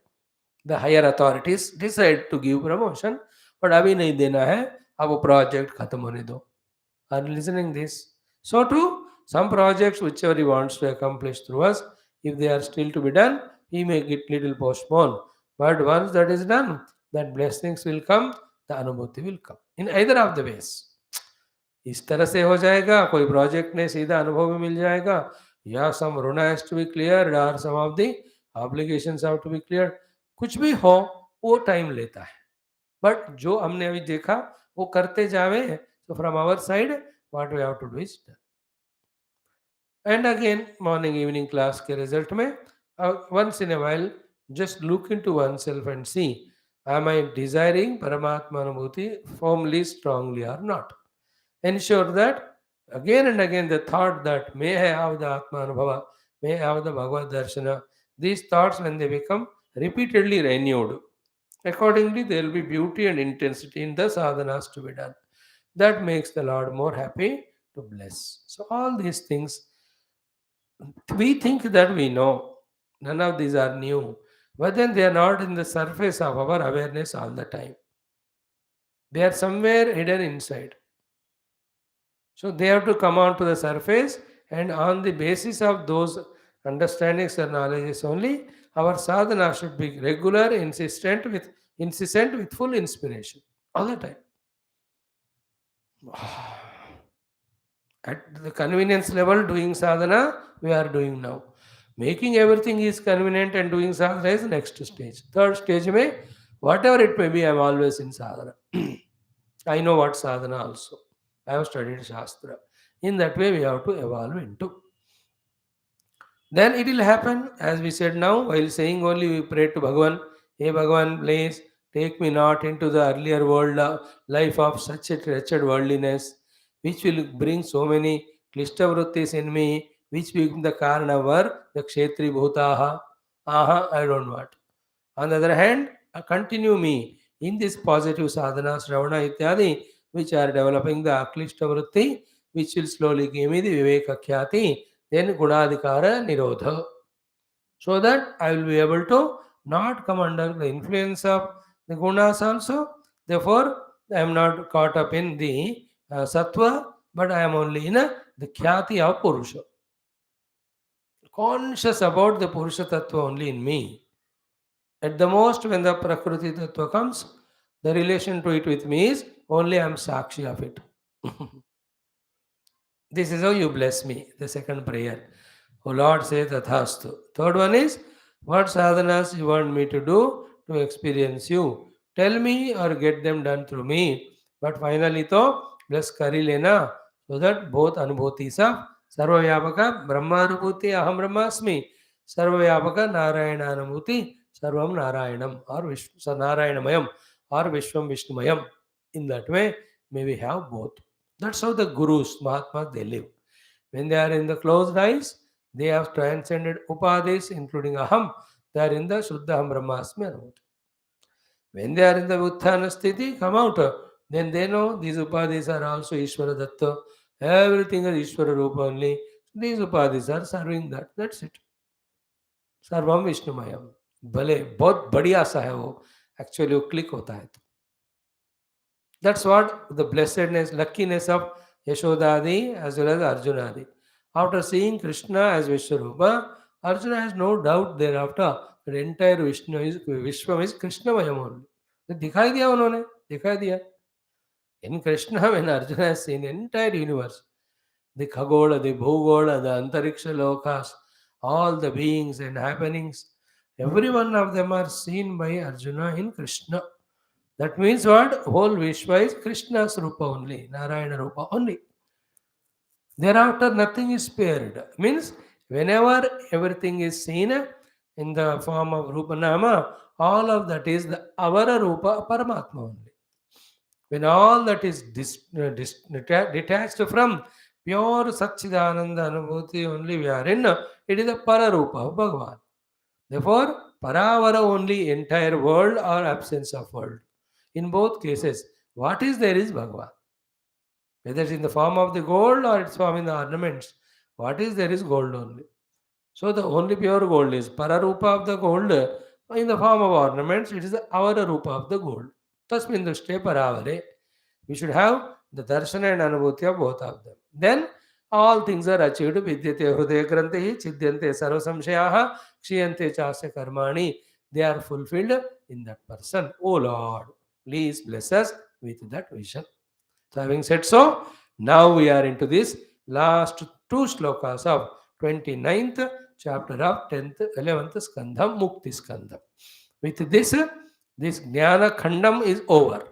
The higher authorities decide to give promotion, but अभी नहीं देना है, अब वो project खत्म होने दो. Are you listening this? So too, some projects whichever he wants to accomplish through us, if they are still to be done, he may get little postponed. But once that is done, that blessings will come, the anubhuti will come. In either of the ways. इस तरह से हो जाएगा, कोई project नहीं सीधा अनुभव में मिल जाएगा, या some runa has to be cleared or some of the obligations have to be cleared. कुछ भी हो वो टाइम लेता है, बट जो हमने अभी देखा वो करते जावे. So from our side what we have to do is done. And again morning evening class के result में once in a while just look into oneself and see, am I desiring Paramatma Anubhuti firmly, strongly or not. Ensure that again and again the thought that may I have the Atma Anubhava, may I have the Bhagavad Darshana, these thoughts when they become repeatedly renewed, accordingly there will be beauty and intensity in the sadhanas to be done. That makes the Lord more happy to bless. So all these things we think that we know. None of these are new. But then they are not in the surface of our awareness all the time. They are somewhere hidden inside. So they have to come onto the surface, and on the basis of those understandings or knowledges only, our sadhana should be regular, insistent with full inspiration all the time. At the convenience level, doing sadhana, we are doing now. Making everything is convenient and doing sadhana is next stage. Third stage, may whatever it may be, I am always in sadhana. I know what sadhana also. I have studied Shastra. In that way, we have to evolve into. Then it will happen, as we said now, while saying only we pray to Bhagavan, hey Bhagavan, please take me not into the earlier world life of such a wretched worldliness, which will bring so many klishta in me, which become the karana var, the kshetri bhutaha. Aha, I don't want. On the other hand, continue me in this positive sadhana, Shravana ityadi, which are developing the aklishta vritti, which will slowly give me the viveka khyati, then gunadikara nirodha. So that I will be able to not come under the influence of the gunas also. Therefore, I am not caught up in the sattva, but I am only in the khyati of Purusha. Conscious about the Purusha tattva only in me. At the most, when the Prakriti Tattva comes, the relation to it with me is only I am Sakshi of it. This is how you bless me. The second prayer. O Lord, say Tathastu. Third one is, what sadhanas you want me to do to experience you? Tell me or get them done through me. But finally, to bless kari lena, so that both anubhutis of sarvayapaka brahma anubhuti aham brahmasmi, sarvayapaka narayana anubhuti sarvam narayanam or narayanamayam or vishwam vishnumayam. In that way, may we have both. That's how the gurus, Mahatmas, they live. When they are in the closed eyes, they have transcended upadhis, including aham. They are in the Shuddhaham Brahmasmi Anubhuti. When they are in the Utthana Sthiti, come out. Then they know these upadhis are also Ishvara Datta. Everything is Ishvara Rupa only. These upadhis are serving that. That's it. Sarvam Vishnumayam. भले बहुत बढ़िया सा है वो, actually वो click होता है तो. That's what the blessedness, luckiness of Yashodadi as well as Arjunadi. After seeing Krishna as Vishwarupa, Arjuna has no doubt thereafter that entire Vishwam is Krishnamayam only. तो दिखाई दिया उन्होंने, दिखाई दिया. In Krishna, when Arjuna has seen the entire universe, the Khagola, the Bhugola, the Antariksha Lokas, all the beings and happenings, every one of them are seen by Arjuna in Krishna. That means what? Whole Vishwa is Krishna's Rupa only, Narayana Rupa only. Thereafter, nothing is spared. Means, whenever everything is seen in the form of Rupa Nama, all of that is the Avara Rupa Paramatma only. When all that is detached from pure Satchidananda Anubhuti only we are in, it is the Pararupa of Bhagavan. Therefore, Paravara only entire world or absence of world. In both cases, what is there is Bhagavan. Whether it's in the form of the gold or it's form in the ornaments, what is there is gold only. So the only pure gold is Pararupa of the gold. In the form of ornaments, it is the Avara Rupa of the gold. Tasmin Dushte Paravare. We should have the Darshana and Anubhuti of both of them. Then all things are achieved. Vidyate Hridaya Granthi, Chidyante Sarva Samshayaha, Kshiyante Chasya Karmani. They are fulfilled in that person. Oh Lord, please bless us with that vision. So having said so, now we are into this last two shlokas of 29th chapter of 10th, 11th Skandha, Mukti Skandha. With this Jnana Khandam is over.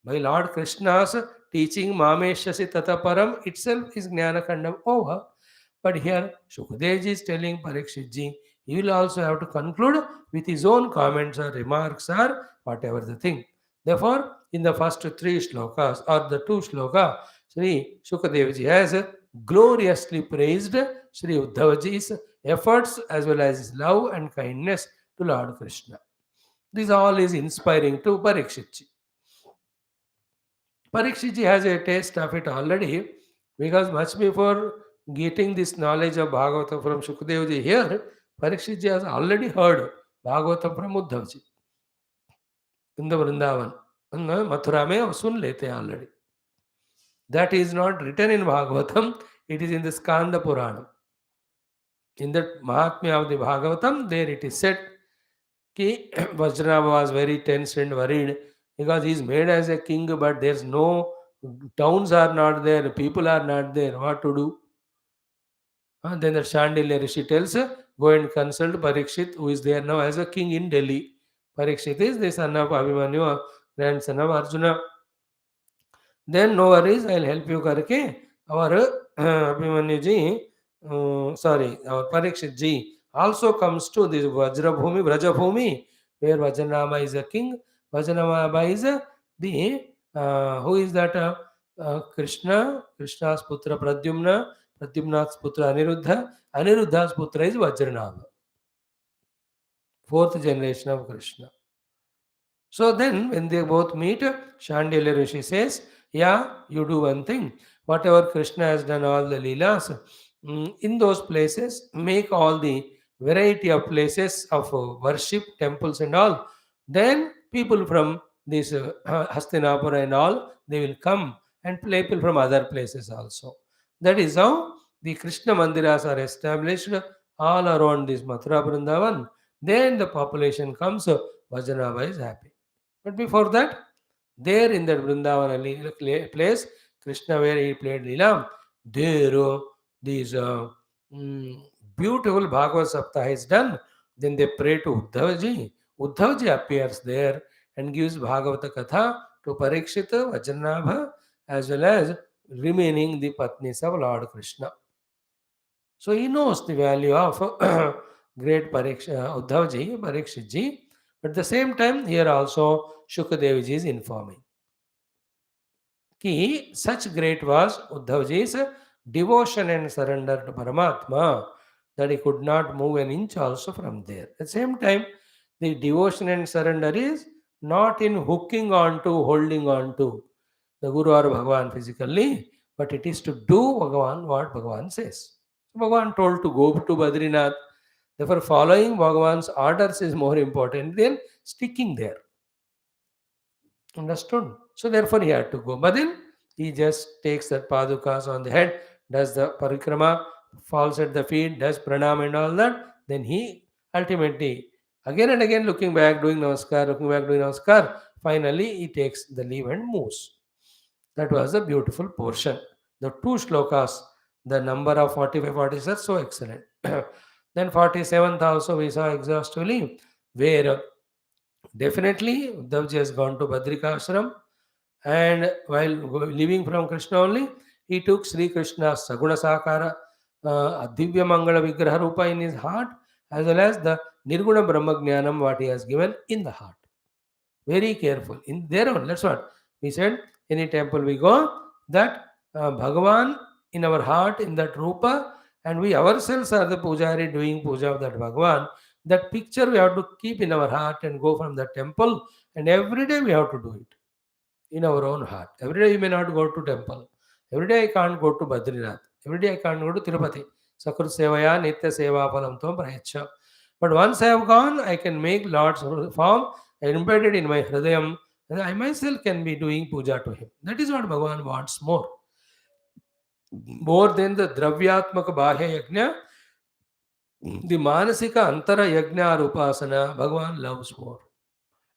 By Lord Krishna's teaching Mameshasi Tataparam itself is Jnana Khandam over. But here Shukadev is telling Parikshit ji, he will also have to conclude with his own comments or remarks or whatever the thing. Therefore, in the first three shlokas or the two shloka, Sri Shukadev ji has gloriously praised Sri Uddhava ji's efforts as well as his love and kindness to Lord Krishna. This all is inspiring to Parikshit ji. Parikshit ji has a taste of it already because much before getting this knowledge of Bhagavatam from Shukadev ji here, Parikshit ji has already heard Bhagavatam from Uddhav ji in the Vrindavan. Mathura mein wo sun lete hain already. That is not written in Bhagavatam, it is in the Skanda Puranam. In that Mahatmya of the Bhagavatam, there it is said कि Vajranava was very tense and worried because he is made as a king, but there's no towns are not there, people are not there. What to do? Then the Shandilya Rishi tells, go and consult Parikshit, who is there now as a king in Delhi. Parikshit is the son of Abhimanyu, grandson of Arjuna. Then no worries, I'll help you karke. Our Abhimanyu ji, our Parikshit ji also comes to this Vajrabhumi, Vrajabhumi, where Vajranama is a king. Vajranama is the, who is that? Krishna, Krishna's putra Pradyumna, Pradyumna's putra Aniruddha, Aniruddha's putra is Vajranama. Fourth generation of Krishna. So then, when they both meet, Shandilya Rishi says, yeah, you do one thing. Whatever Krishna has done, all the Leelas, in those places, make all the variety of places of worship, temples and all. Then people from this Hastinapura and all, they will come and people from other places also. That is how the Krishna Mandiras are established all around this Mathura Vrindavan. Then the population comes, Vajanava is happy. But before that, there in that Vrindavana place, Krishna where he played Leela, there these beautiful Bhagavad Saptaha is done. Then they pray to Uddhavaji. Uddhavaji appears there and gives Bhagavata Katha to Parikshita, Vajranabha, as well as remaining the Patnis of Lord Krishna. So he knows the value of great Uddhavaji, Parikshitji. At the same time, here also Shukadev ji is informing कि such great was Uddhav ji's devotion and surrender to Paramatma that he could not move an inch also from there. At the same time, the devotion and surrender is not in hooking on to, holding on to the Guru or Bhagavan physically, but it is to do Bhagavan what Bhagavan says. Bhagavan told to go to Badrinath. Therefore, following Bhagavan's orders is more important than sticking there. Understood? So therefore he had to go. But then he just takes that padukas on the head, does the parikrama, falls at the feet, does pranam and all that. Then he ultimately, again and again looking back, doing namaskar, looking back, doing namaskar. Finally, he takes the leave and moves. That was a beautiful portion. The two shlokas, the number of 45, 46, so excellent. Then 47th also we saw exhaustively, where definitely Uddhavji has gone to Badrika Ashram, and while leaving from Krishna only, he took Sri Krishna's Saguna Sakara, Divya Mangala Vigraha Rupa in his heart, as well as the Nirguna Brahma Jnanam, what he has given in the heart. Very careful. In their own, that's what we said. Any temple we go, that Bhagavan in our heart, in that Rupa, and we ourselves are the pujari doing puja of that Bhagavan. That picture we have to keep in our heart and go from the temple, and every day we have to do it in our own heart. Every day you may not go to temple. Every day I can't go to Badrinath. Every day I can't go to Tirupati. Sakrit Sevaya Nitya Seva Phalam Tvam Prayacha. But once I have gone, I can make Lord's form embedded in my Hridayam, and I myself can be doing puja to him. That is what Bhagavan wants more. More than the Dravyatmaka Bahya Yajna, the Manasika Antara Yajna or Upasana, Bhagavan loves more.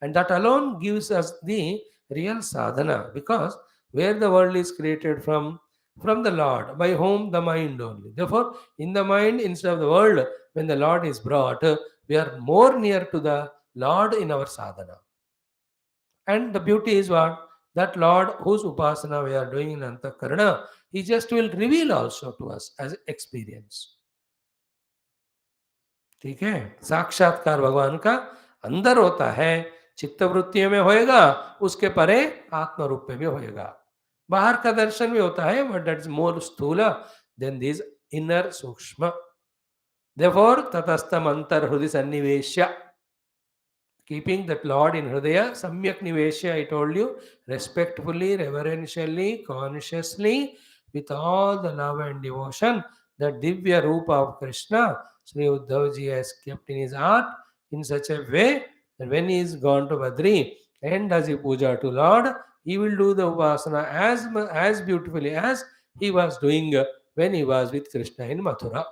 And that alone gives us the real sadhana, because where the world is created from, from the Lord, by whom? The mind only. Therefore, in the mind instead of the world, when the Lord is brought, we are more near to the Lord in our sadhana. And the beauty is what? That Lord whose upasana we are doing in Antakarana, He just will reveal also to us as experience. ठीक है, साक्षात्कार भगवान का अंदर होता है, चित्तवृत्तियों में होएगा, उसके परे आत्म रूप में भी होएगा. बाहर का दर्शन भी होता है, बट दैट इज मोर स्थूल देन दिस इनर सूक्ष्म. देयरफॉर ततस्तम अंतर हृदय सन्निवेश्य, keeping that Lord in Hridaya, Samyak Nivesha, I told you, respectfully, reverentially, consciously, with all the love and devotion, the Divya Rupa of Krishna, Sri Uddhavji has kept in his heart in such a way that when he is gone to Badri and does his puja to Lord, he will do the upasana as beautifully as he was doing when he was with Krishna in Mathura.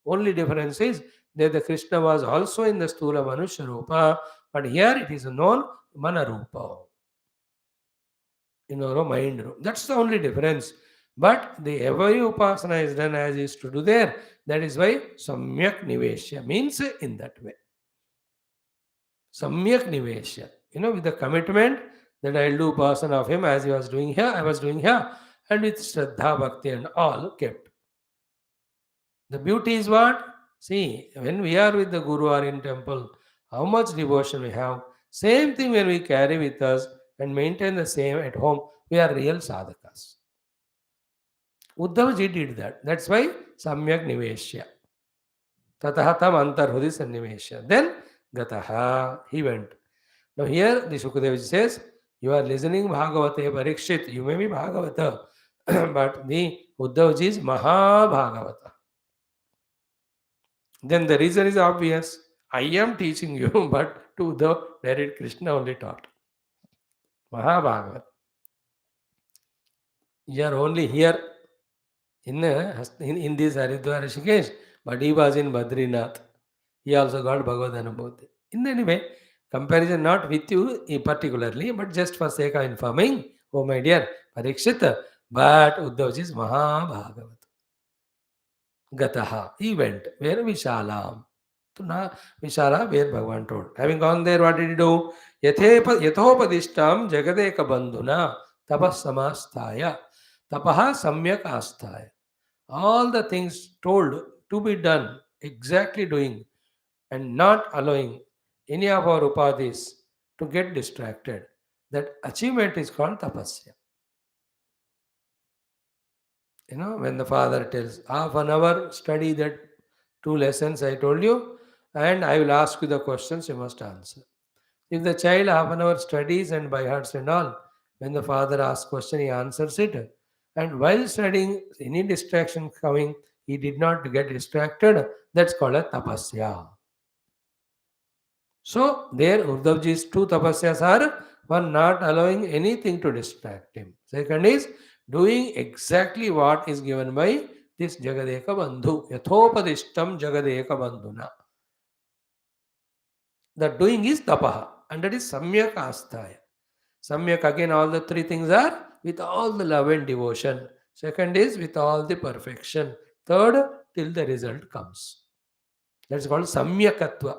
Only difference is that the Krishna was also in the Stula Manusha Rupa, but here it is known Mana Rupa. Mind room. That's the only difference. But the every upasana is done as is to do there. That is why Samyak Nivesha means in that way. Samyak Nivesha. With the commitment that I will do upasana of him as he was doing here, I was doing here, and with Shraddha, Bhakti and all kept. The beauty is what? See, when we are with the Guru or in temple, how much devotion we have. Same thing when we carry with us and maintain the same at home, we are real sadhakas. Uddhavji did that. That's why Samyak Niveshya. Tataha tam antarhudi sanniveshya. Then Gataha, he went. Now here the Shukadev says, you are listening Bhagavate Parikshit, you may be Bhagavata, but the Uddhavji is Maha Bhagavata. Then the reason is obvious. I am teaching you, but to the direct Krishna only taught. Mahabhagavat. You are only here in this Haridwar Rishikesh, but he was in Badrinath. He also got Bhagawatam both. In any way, comparison not with you particularly, but just for sake of informing, oh my dear Parikshit, but Uddhavji is Mahabhagavat. Gataha, he went. Where? Vishalam. To Vishala, where Bhagavan told. Having gone there, what did he do? Yathopadishtam jagadeka bandhuna tapassamastaya tapaha samyak asthaya. All the things told to be done, exactly doing, and not allowing any of our upadhis to get distracted. That achievement is called tapasya. When the father tells, half an hour study that 2 lessons I told you, and I will ask you the questions, you must answer. If the child half an hour studies and by hearts and all, when the father asks question, he answers it. And while studying, any distraction coming, he did not get distracted. That's called a tapasya. So there Uddhavji's 2 tapasyas are, one, not allowing anything to distract him. Second is doing exactly what is given by this Jagadeka Bandhu. Yathopadishtam Jagadeka Bandhuna. The doing is tapaha, and that is samyak asthaya. Samyak, again, all the 3 things are with all the love and devotion. Second is with all the perfection. Third, till the result comes. That's called samyakatva.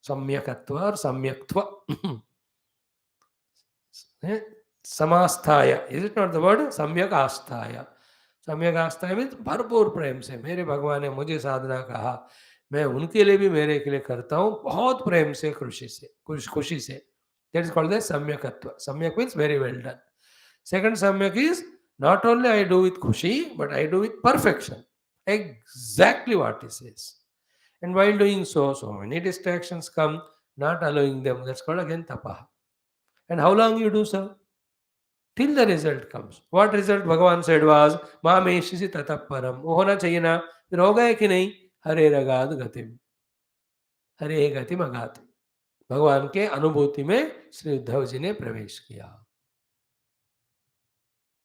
Samyakatva or samyaktva. Samasthaya. Is it not the word? Samyak asthaya. Samyak asthaya means भरपूर प्रेम से. मेरे भगवान ने मुझे साधना कहा, मैं उनके लिए भी मेरे के लिए करता हूँ बहुत प्रेम से, खुशी से. That is called the samyakatva. Samyak means very well done. Second samyak is not only I do with khushi, but I do with perfection. Exactly what he says. And while doing so many distractions come, not allowing them. That's called again tapaha. And how long you do so? Till the result comes. What result Bhagavan said was, Ma meshisi tataparam. वो होना चाहिए ना. फिर हो गए कि नहीं? हरे रगाद गतिम. हरे गतिम अगात. भगवान के अनुभूति में श्री उद्धव जी ने प्रवेश किया.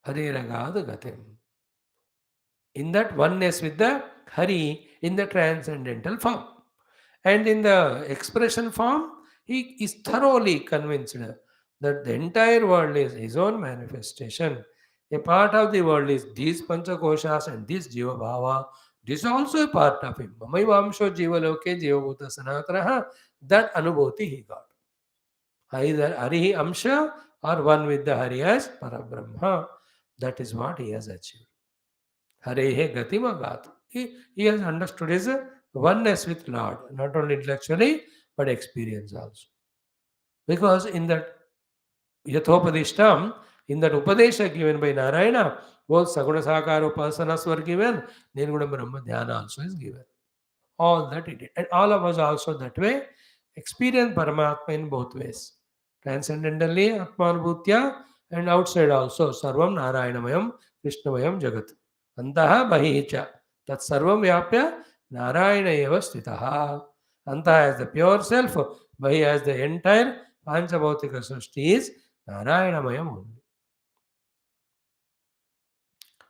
हरे रगाद गतिम. In that oneness with the Hari in the transcendental form. And in the expression form, he is thoroughly convinced that the entire world is his own manifestation. A part of the world is these Panchakoshas and this Jiva Bhava. This is also a part of him. Mamai Jiva Loke Jiva Bhuta Sanatanaha. That Anubhuti he got. Either Harihi Amsha or one with the Hari as Parabrahma. That is what he has achieved. Harehe Gatimagat. He has understood his oneness with Lord, not only intellectually but experience also. Because in that Yathopadishtam, in that Upadesha given by Narayana, both Saguna Sakara Upasanas were given, Nirguna Brahma Dhyana also is given. All that he did. And all of us also that way experience Paramatma in both ways. Transcendentally, Atmanubhutya, and outside also, Sarvam Narayanamaya, Krishnamayam Jagat. Antaha Bahicha. Tat Sarvam Vyapya, Narayana Eva Stitaha. Antaha as the pure self, Bahi as the entire Panchabhautika Srishti is Narayanamaya only.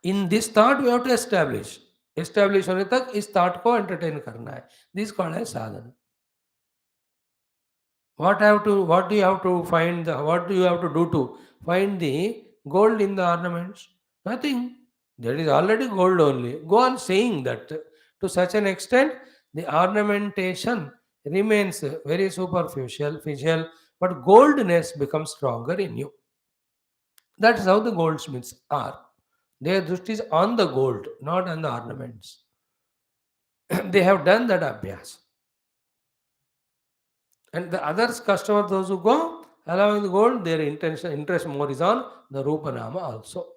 In this thought, we have to establish. Establish होने तक इस thought को entertain करना है. This is called as sadhana. What do you have to find? What do you have to do to find the gold in the ornaments? Nothing. There is already gold only. Go on saying that to such an extent, the ornamentation remains very superficial, but goldness becomes stronger in you. That is how the goldsmiths are. Their drushti is on the gold, not on the ornaments. They have done that abhyas. And the others, customers, those who go, allowing the gold, their interest more is on the Rupanama also.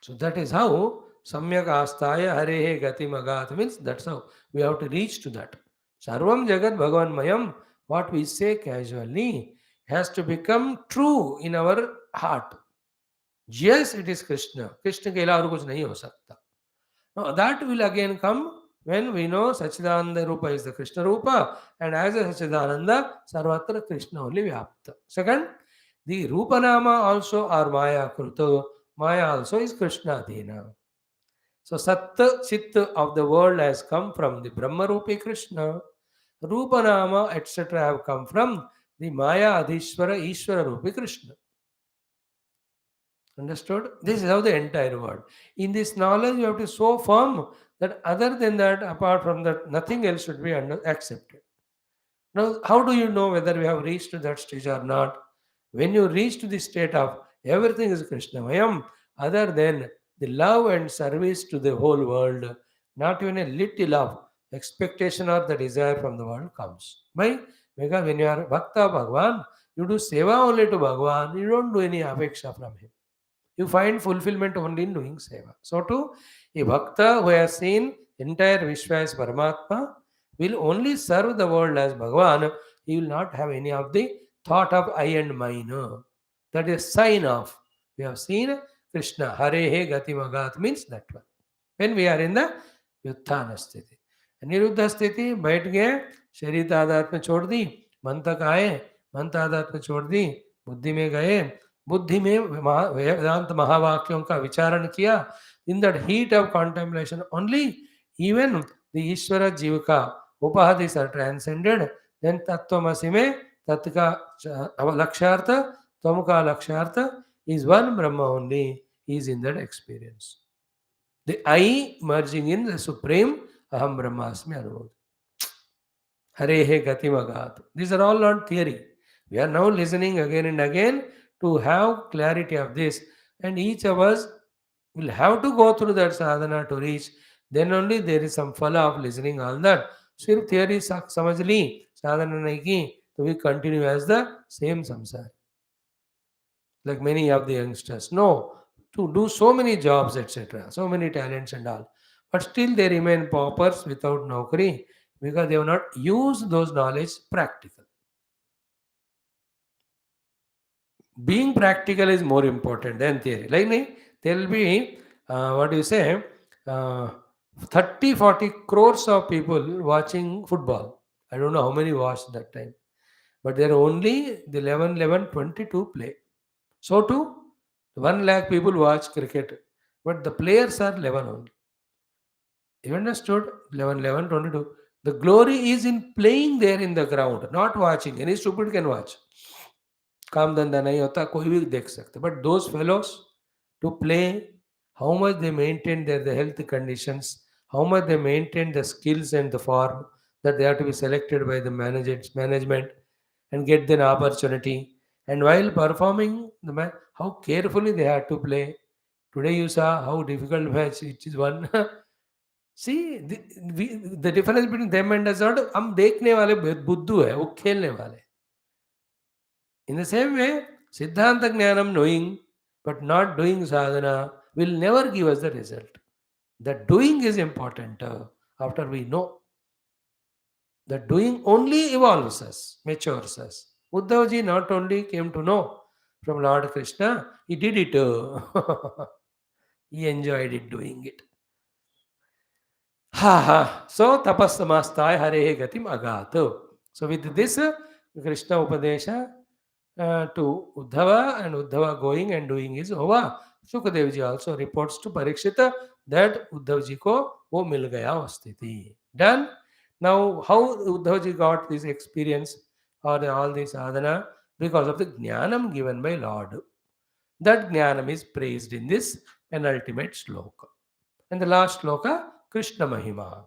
So that is how Samyak Astaya Harehe Gati Magat means that's how we have to reach to that. Sarvam Jagat Bhagavan Mayam, what we say casually, has to become true in our heart. Yes, it is Krishna. Krishna ke ilawa aur kuch nahi ho sakta. Now that will again come when we know Sachidananda Rupa is the Krishna Rupa, and as a Sachidananda, Sarvatra Krishna only Vyapta. Second, the Rupanama also are Maya Kruta. Maya also is Krishna Adhina. So Satta Chitta of the world has come from the Brahma Rupi Krishna. Rupanama etc. have come from the Maya Adhishwara Ishwara Rupi Krishna. Understood? This is how the entire world. In this knowledge, you have to be so firm that other than that, apart from that, nothing else should be accepted. Now, how do you know whether we have reached to that stage or not? When you reach to the state of everything is Krishnamayam, other than the love and service to the whole world, not even a little of expectation or the desire from the world comes. Why? Because when you are Bhakta Bhagavan, you do seva only to Bhagavan, you don't do any apeksha from him. You find fulfillment only in doing seva. So too, a bhakta who has seen entire Vishwa as Paramatma will only serve the world as Bhagavan. He will not have any of the thought of I and mine. That is sign of. We have seen Krishna. Harehe Gati Magat means that one. When we are in the Yuddhana Sthiti. Niruddha Sthiti, बैठ गए, शरीर आधार में छोड़ दी, मन तक आए, मन आधार में छोड़ दी, बुद्धि में गए, बुद्धि में वेदांत महावाक्यों का विचारण किया. In that heat of contemplation only, even the Ishvara Jivaka Upadhis are transcended. Then Tattvamasi में तत् का लक्ष्यार्थ, त्वम का लक्ष्यार्थ is one Brahma only. He is in that experience. The I merging in the Supreme Aham Brahmasmi Anubhuti. Harehe Gati Magat. These are all not theory. We are now listening again and again to have clarity of this, and each of us will have to go through that sadhana to reach. Then only there is some phala of listening all that. Sirf theory samajh li, sadhana nahi ki, so we continue as the same samsara. Like many of the youngsters. No, to do so many jobs, etc., so many talents and all. But still they remain paupers without naukri because they have not used those knowledge practical. Being practical is more important than theory. Like me, there will be, 30-40 crores of people watching football. I don't know how many watched that time. But there are only the 22 play. So too, 1 lakh people watch cricket. But the players are 11 only. You understood? 22. The glory is in playing there in the ground, not watching. Any stupid can watch. काम धंधा नहीं होता, कोई भी देख सकते. But those fellows to play, how much they maintain the health conditions, how much they maintain the skills and the form that they have to be selected by the management and get an opportunity. And while performing, how carefully they have to play. Today you saw how difficult match it is one. See, the difference between them and us, हम देखने वाले बुद्धू है, वो खेलने वाले. In the same way, Siddhanta Jnanam knowing but not doing sadhana will never give us the result. The doing is important after we know. The doing only evolves us, matures us. Uddhavji not only came to know from Lord Krishna, he did it. He enjoyed it doing it. Ha ha. So tapassamasthaya hare gatim agato. So with this Krishna Upadesha to Uddhava and Uddhava going and doing is over. Shukadev ji also reports to Parikshita that Uddhav ji ko wo mil gaya vasthiti. Done. Now how Uddhav ji got this experience or all this sadhana? Because of the jnanam given by Lord. That jnanam is praised in this penultimate sloka. And the last sloka, Krishna Mahima.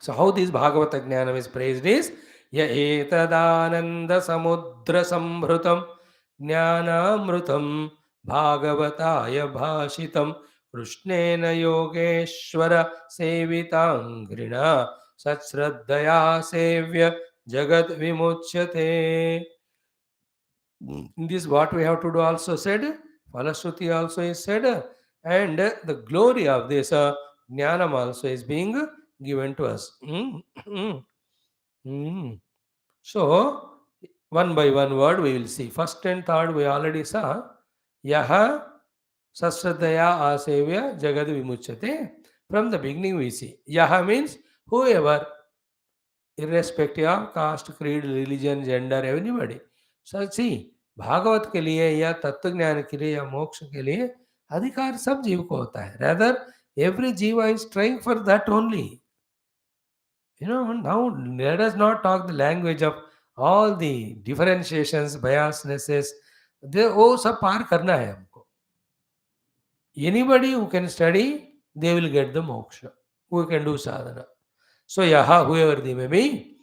So how this Bhagavata Jnanam is praised is Ya etadananda samudra sambhrutam jnanamrutam bhagavataya bhashitam krishnena yogeshwara sevitangrina satsraddhaya sevya jagat vimuchyate. In this what we have to do also said, Falashruti also is said, and the glory of this Jnanam also is being given to us. So, one by one word we will see. First and third we already saw. Yaha sasradaya asevya jagad vimuchyate. From the beginning we see. Yaha means whoever, irrespective of caste, creed, religion, gender, anybody. So see, Bhagavat के लिए या तत्व ज्ञान के लिए या मोक्ष के लिए अधिकार सब जीव को होता है. Rather, every jiva is trying for that only. Now let us not talk the language of all the differentiations, biasnesses. वो सब पार करना है हमको. Anybody who can study, they will get the moksha. Who can do sadhana. So yaha, whoever they may be,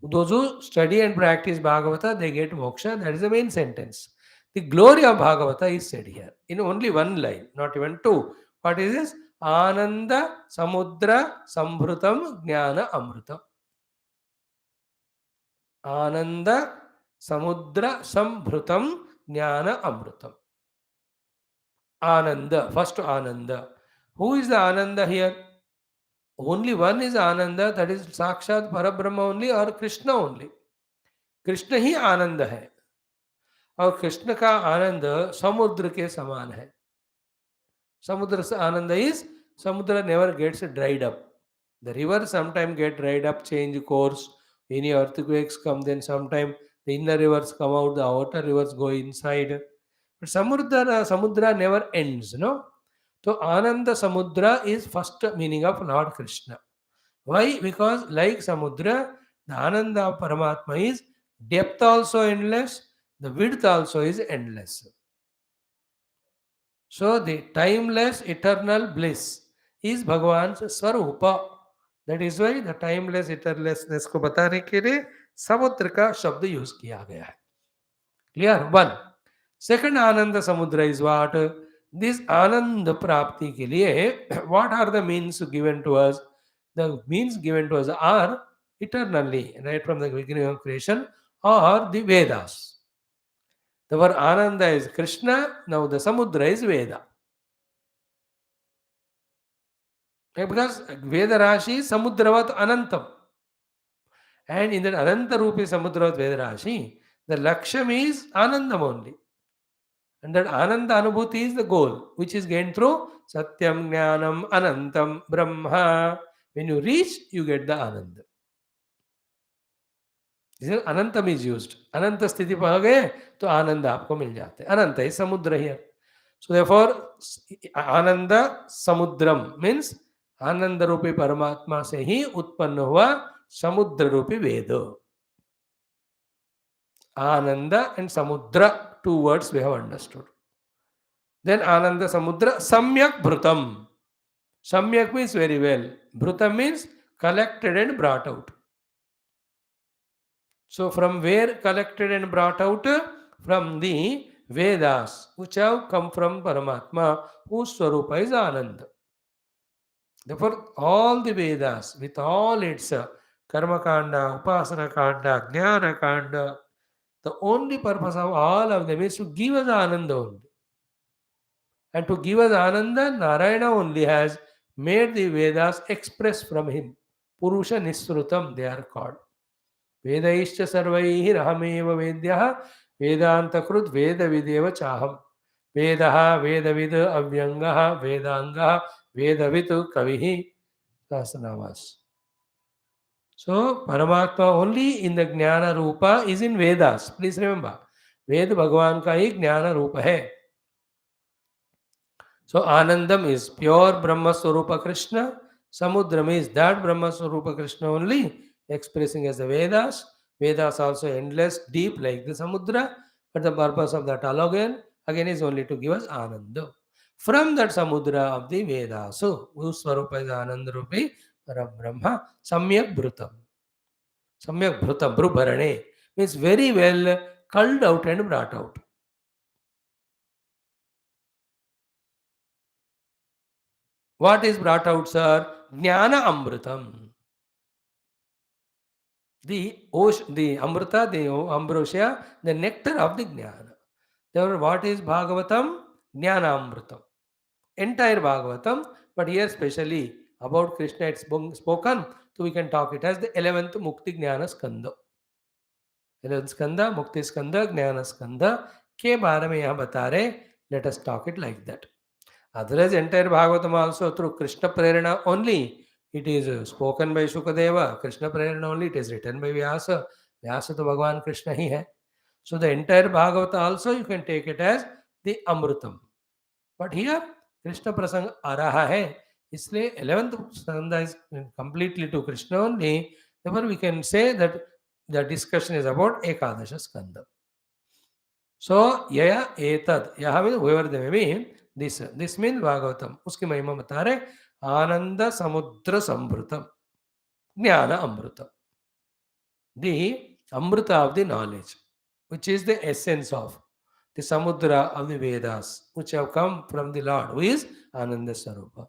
those who study and practice Bhagavata, they get moksha. That is the main sentence. The glory of Bhagavata is said here in only one line, not even two. What is this? Ananda Samudra Sambhrutam Jnana Amrutam. Ananda Samudra Sambhrutam Jnana Amrutam. Ananda, first Ananda. Who is the Ananda here? Only one is Ananda, that is Sakshat Parabrahma only or Krishna only. Krishna ही आनंद है और कृष्ण का आनंद समुद्र के समान है. समुद्र से आनंद is samudra never gets dried up. The river sometimes get dried up, change course. Any earthquakes come, then sometime the inner rivers come out, the outer rivers go inside. But samudra never ends, no? So Ananda Samudra is first meaning of Lord Krishna. Why? Because like Samudra, the Ananda of Paramatma is depth also endless, the width also is endless. So the timeless eternal bliss is Bhagavan's Swarupa. That is why the timeless eternalness को बताने के लिए समुद्र का शब्द use किया गया है. Clear? One. Second Ananda Samudra is what? This Ananda Prapti के लिए what are the means given to us? The means given to us are eternally, right from the beginning of creation, or the Vedas. The word Ananda is Krishna, now the Samudra is Veda. Because Veda Rashi is Samudravat Anantam. And in that Ananta Rupi Samudravat Veda Rashi, the Laksham is Anandam only. And that Ananda Anubhuti is the goal, which is gained through Satyam Jnanam Anantam Brahma. When you reach, you get the Ananda. Anantam is used. Ananta sthiti pa ho gaye, to Ananda aapko mil jate. Ananta is Samudra here. So therefore, Ananda Samudram means Ananda Rupi Paramatma se hi utpanna hua Samudra Rupi Veda. Ananda and Samudra, two words we have understood. Then Ananda Samudra Samyak Bhrutam. Samyak means very well. Bhrutam means collected and brought out. So from where collected and brought out? From the Vedas, which have come from Paramatma, whose Swarupa is Ananda. Therefore, all the Vedas, with all its Karma Kanda, Upasana Kanda, Jnana Kanda, the only purpose of all of them is to give us Ananda only. And to give us Ananda, Narayana only has made the Vedas express from him. Purusha Nisrutam, they are called. Vedaishcha sarvaihi rahameva vedyah vedantakrut vedavideva chaham. Vedaha vedavid avyangaha vedangaha vedavitu kavihi sahasranamas. So, Paramatma only in the Jnana Rupa is in Vedas. Please remember, Ved Bhagavan ka hi Jnana Rupa hai. So, Anandam is pure Brahma Swarupa Krishna. Samudram is that Brahma Swarupa Krishna only, expressing as the Vedas. Vedas also endless, deep like the Samudra. But the purpose of that again is only to give us Ananda. From that Samudra of the Vedas, so whose Swarupa is Ananda Rupi, Brahma, Samyak Bhrutam. Samyak Bhrutam, Brubharane, means very well culled out and brought out. What is brought out, sir? Jnana Amrutam. The Amrita, the ambrosia, the nectar of the Jnana. Therefore, what is Bhagavatam? Jnana Amrutam. Entire Bhagavatam, but here specially about Krishna it's spoken, so we can talk it as the 11th Mukti Jnana Skandha. 11th Skandha, Mukti Skandha, Jnana Skandha के बारे में यहाँ बता रहे. Let us talk it like that. Otherwise, entire Bhagavatam also through Krishna Prerana only. It is spoken by Shukadeva. Krishna Prerana only. It is written by Vyasa. Vyasa to Bhagavan Krishna hi hai. So the entire Bhagavata also you can take it as the Amrutam. But here Krishna Prasang आ रहा है, इसलिए 11th skandha is completely to Krishna only. Therefore, we can say that the discussion is about Ekadasha skandha. So, yaya etad, yaha means whoever they may be, this means Bhagavatam. उसकी महिमा बता रहे आनंद समुद्र संभृतम ज्ञान अमृतम. The Amrita of the knowledge, which is the essence of the Samudra of the Vedas, which have come from the Lord, who is Ananda Sarupa.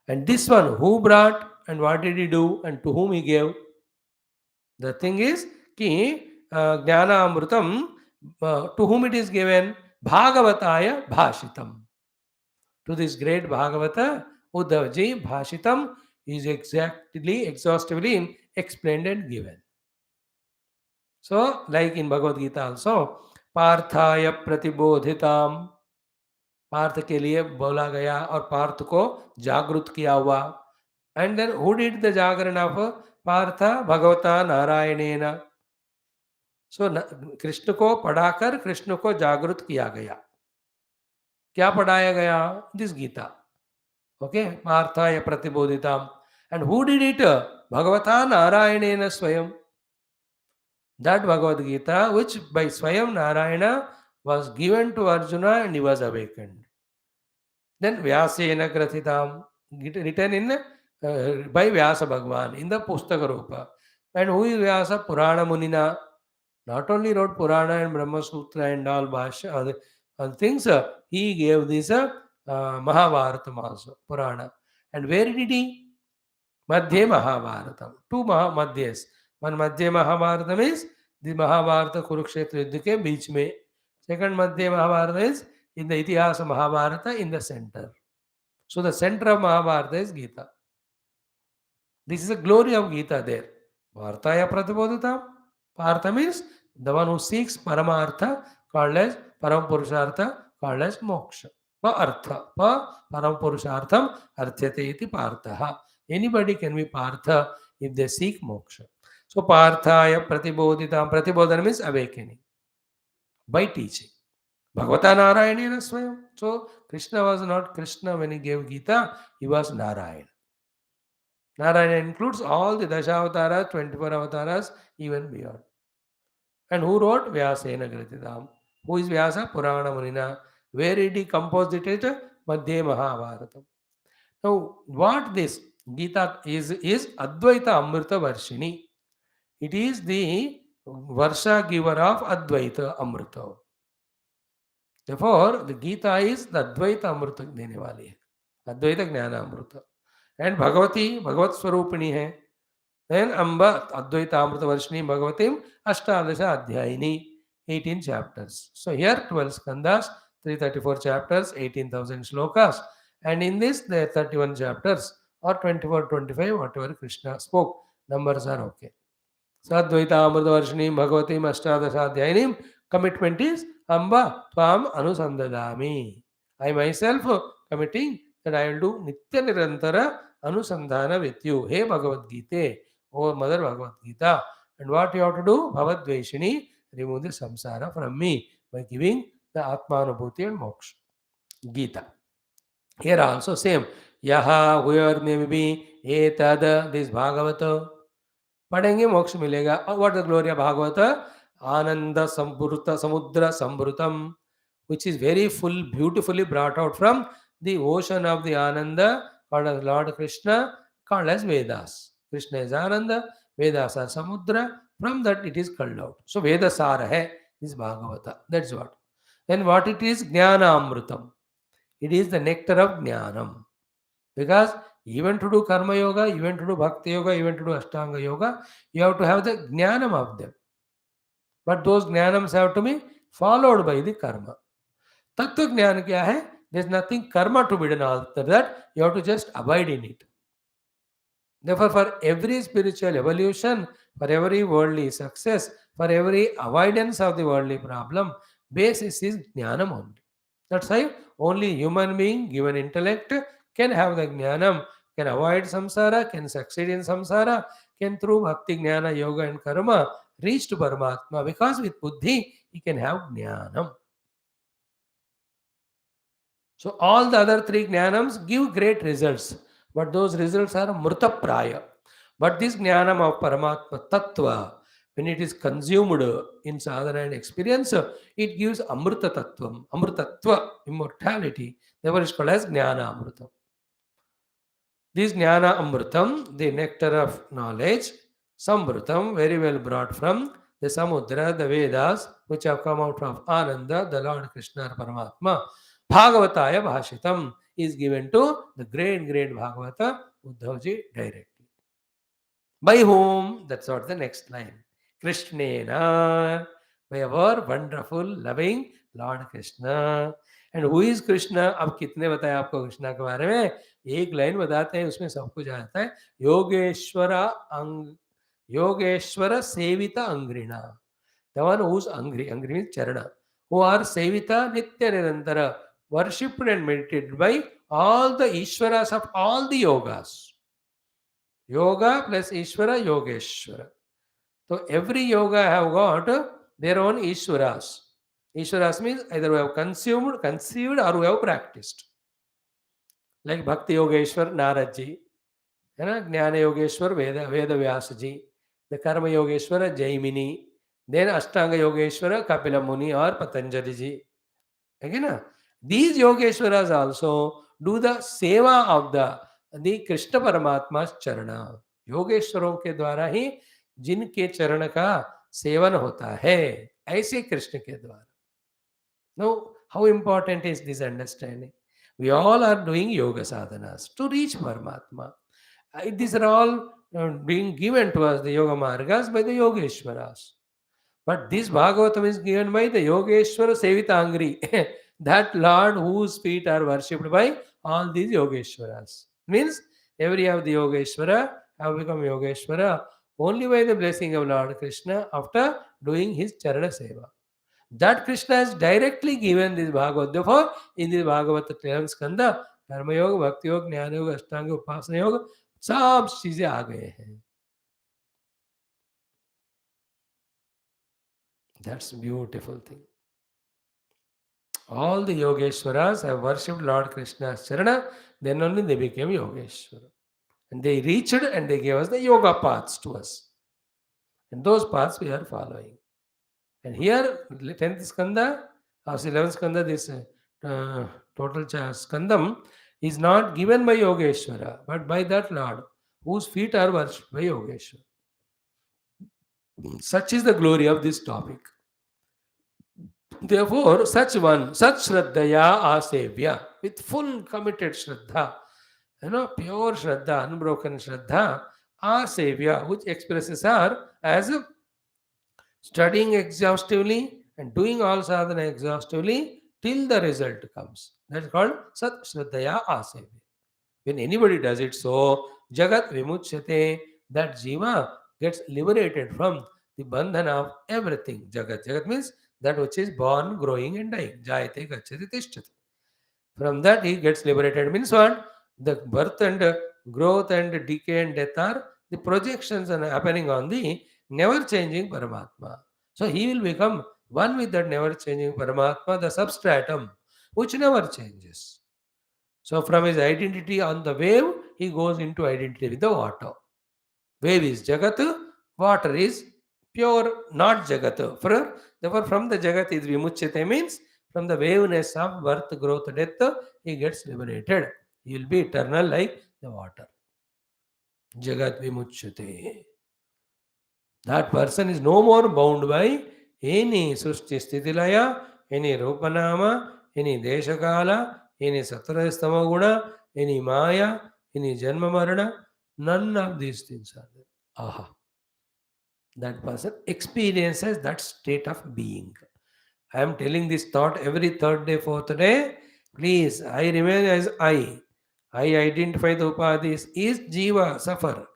And this one, who brought and what did he do and to whom he gave? The thing is, ki Jnana Amrutam, to whom it is given? Bhagavataya Bhashitam. To this great Bhagavata, Uddhavji Bhashitam is exactly, exhaustively explained and given. So, like in Bhagavad Gita also, पार्थाय प्रतिबोधिताम, Partha के लिए बोला गया और पार्थ को जागृत किया हुआ. And then who did the jagaran of Partha? भगवता नारायणेन. सो कृष्ण को पढ़ाकर कृष्ण को जागृत किया गया. क्या पढ़ाया गया? दिस गीता. ओके, पार्थाय प्रतिबोधिताम. And who did it? भगवता नारायणेन स्वयं. That Bhagavad Gita, which by Swayam Narayana was given to Arjuna and he was awakened. Then Vyasena Grathitam, written in by Vyasa Bhagavan in the Pustaka Rupa. And who is Vyasa? Purana Munina. Not only wrote Purana and Brahma Sutra and all Bhashya, other things, he gave this Mahabharatam also, Purana. And where did he? Madhya Mahabharatam. Two Madhyas. One Madhya Mahabharatam is the Mahabharata Kurukshetra Yuddha के बीच में. Second Madhya Mahabharata is in the Itihasa Mahabharata in the center. So the center of Mahabharata is Gita. This is the glory of Gita there. Partaya Pratibodhita. Partha means the one who seeks Paramartha, called as Param called as Moksha. Pa Artha. Pa Param Purushartham Arthyate iti Partha. Anybody can be Partha if they seek Moksha. So Parthaya Pratibodhitam. Pratibodhana means awakening by teaching. Bhagavata Narayana Swayam. So Krishna was not Krishna when he gave Gita, he was Narayana. Narayana includes all the Dashavataras, 24 avatars, even beyond. And who wrote? Vyasena Gratidam. Who is Vyasa? Purana Munina. Where did he compose it? Madhya Mahabharatam. Now, what this Gita is Advaita Amrita Varshini. It is the Varsha giver of Advaita Amrita. Therefore, the Gita is the Advaita Amrita देने वाली है, Advaita Jnana Amrita. And Bhagavati, Bhagavat Swarupini hai. Then Amba Advaita Amrita Varshini Bhagavatim Ashtadasha Adhyayini, 18 chapters. So here 12 skandhas, 334 chapters, 18,000 shlokas. And in this there are 31 chapters or 24, 25, whatever Krishna spoke. Numbers are okay. Sadvaita Bhagavatim Ashtadasha commitment is Amba Tvam Anusandadami. I myself committing that I will do Nitya Nirantara Anusandhana with you. Hey Bhagavad Gita, O Mother Bhagavad Gita. And what you have to do? Bhavadveshini, remove the samsara from me by giving the Atmanubhuti and Moksha. Gita. Here also same. Yaha, whoever may be, etad, this Bhagavata. पढ़ेंगे मोक्ष मिलेगा. What the glory of Bhagavata? Ananda Sambhuta Samudra Sambhutam, which is very full, beautifully brought out from the ocean of the Ananda called as Lord Krishna, called as Vedas. Krishna is Ananda, Vedas are Samudra. From that it is called out. So Veda Sara hai, is Bhagavata. That's what. Then what it is? Jnana Amrutam. It is the nectar of Jnanam. Because even to do karma yoga, even to do bhakti yoga, even to do ashtanga yoga, you have to have the jnanam of them. But those jnanams have to be followed by the karma. Tattva jnana kya hai? There is nothing karma to be done after that. You have to just abide in it. Therefore, for every spiritual evolution, for every worldly success, for every avoidance of the worldly problem, basis is jnanam only. That's why only human being given intellect can have the jnanam, can avoid samsara, can succeed in samsara, can through bhakti, jnana, yoga and karma reach to Paramatma, because with buddhi he can have jnanam. So all the other three jnanams give great results, but those results are mrta praya. But this jnanam of Paramatma tattva, when it is consumed in sadhana and experience, it gives amrita tattvam, amritattva, immortality. Therefore, it's called as jnana amritam. This jnana amritam, the nectar of knowledge, sambritam, very well brought from the samudra, the Vedas, which have come out of Ananda, the Lord Krishna Paramatma. Bhagavataya Bhashitam is given to the great Bhagavata Uddhavji directly. By whom? That's what the next line. Krishnena, by our wonderful, loving Lord Krishna. And who is Krishna? अब कितने बताए आपको कृष्णा के बारे में? एक line बताते हैं, उसमें सब कुछ आता है. Yogeshwar सेविता अंग्रिणा. The one who's angry means charana, who are sevita nitya nirantara, worshipped and meditated by all the Ishwaras of all the yogas. Yoga plus Ishvara, Yogeshwara. So every yoga have got their own Ishwaras. Ishwaras means either we have conceived or we have practiced. Like Bhakti Yogeshwar Naradji, Jnana Yogeshwar Veda Vyasaji, the Karma Yogeshwara Jaimini, then Ashtanga Yogeshwara Kapila Muni or Patanjali ji. Again, these Yogeshwaras also do the seva of the Krishna Paramatma's charana. योगेश्वरों के द्वारा ही जिनके चरण का seven होता है, ऐसे कृष्ण के द्वारा. Now, how important is this understanding? We all are doing yoga sadhanas to reach Paramatma. These are all being given to us, the yoga margas, by the Yogeshwaras. But this Bhagavatam is given by the Yogeshwara Sevitangri, that Lord whose feet are worshipped by all these Yogeshwaras. Means every of the Yogeshwara have become Yogeshwara only by the blessing of Lord Krishna after doing his Charana Seva. That Krishna has directly given this Bhagavad. Therefore, in this Bhagavata 11 skanda, Karma Yoga, Bhakti Yoga, Jnana Yoga, Ashtanga, Upasana Yoga, सब चीजें आ गए हैं. That's a beautiful thing. All the Yogeshwaras have worshipped Lord Krishna's Charana, then only they became Yogeshwara. And they reached and they gave us the yoga paths to us. And those paths we are following. And here, 10th skanda, or 11th skanda, this total skandam is not given by Yogeshwara, but by that Lord whose feet are worshipped by Yogeshwara. Such is the glory of this topic. Therefore, such Shraddhaya Asevya, with full committed Shraddha, pure Shraddha, unbroken Shraddha, Asevya, which expresses her as studying exhaustively and doing all sadhana exhaustively till the result comes. That's called Sat Shraddhaya Asevya. When anybody does it so, Jagat Vimuchyate, that Jiva gets liberated from the bandhana of everything. Jagat. Jagat means that which is born, growing, and dying. Jayate, Gacchati, Tishtati. From that he gets liberated. Means what? The birth and growth and decay and death are the projections and happening on the never changing Paramatma. So he will become one with that never changing Paramatma, the substratum, which never changes. So from his identity on the wave, he goes into identity with the water. Wave is Jagat, water is pure, not Jagat. Therefore, from the Jagat is Vimuchyate, means from the waveness of birth, growth, death, he gets liberated. He will be eternal like the water. Jagat Vimuchyate. That person is no more bound by any Srushti Sthitilaya, any Rupanama, any Deshakala, any Sattva Guna, any Maya, any Janma Marana. None of these things are there. Aha. That person experiences that state of being. I am telling this thought every third day, fourth day. Please, I remain as I. I identify the upadhis. Is Jiva suffer?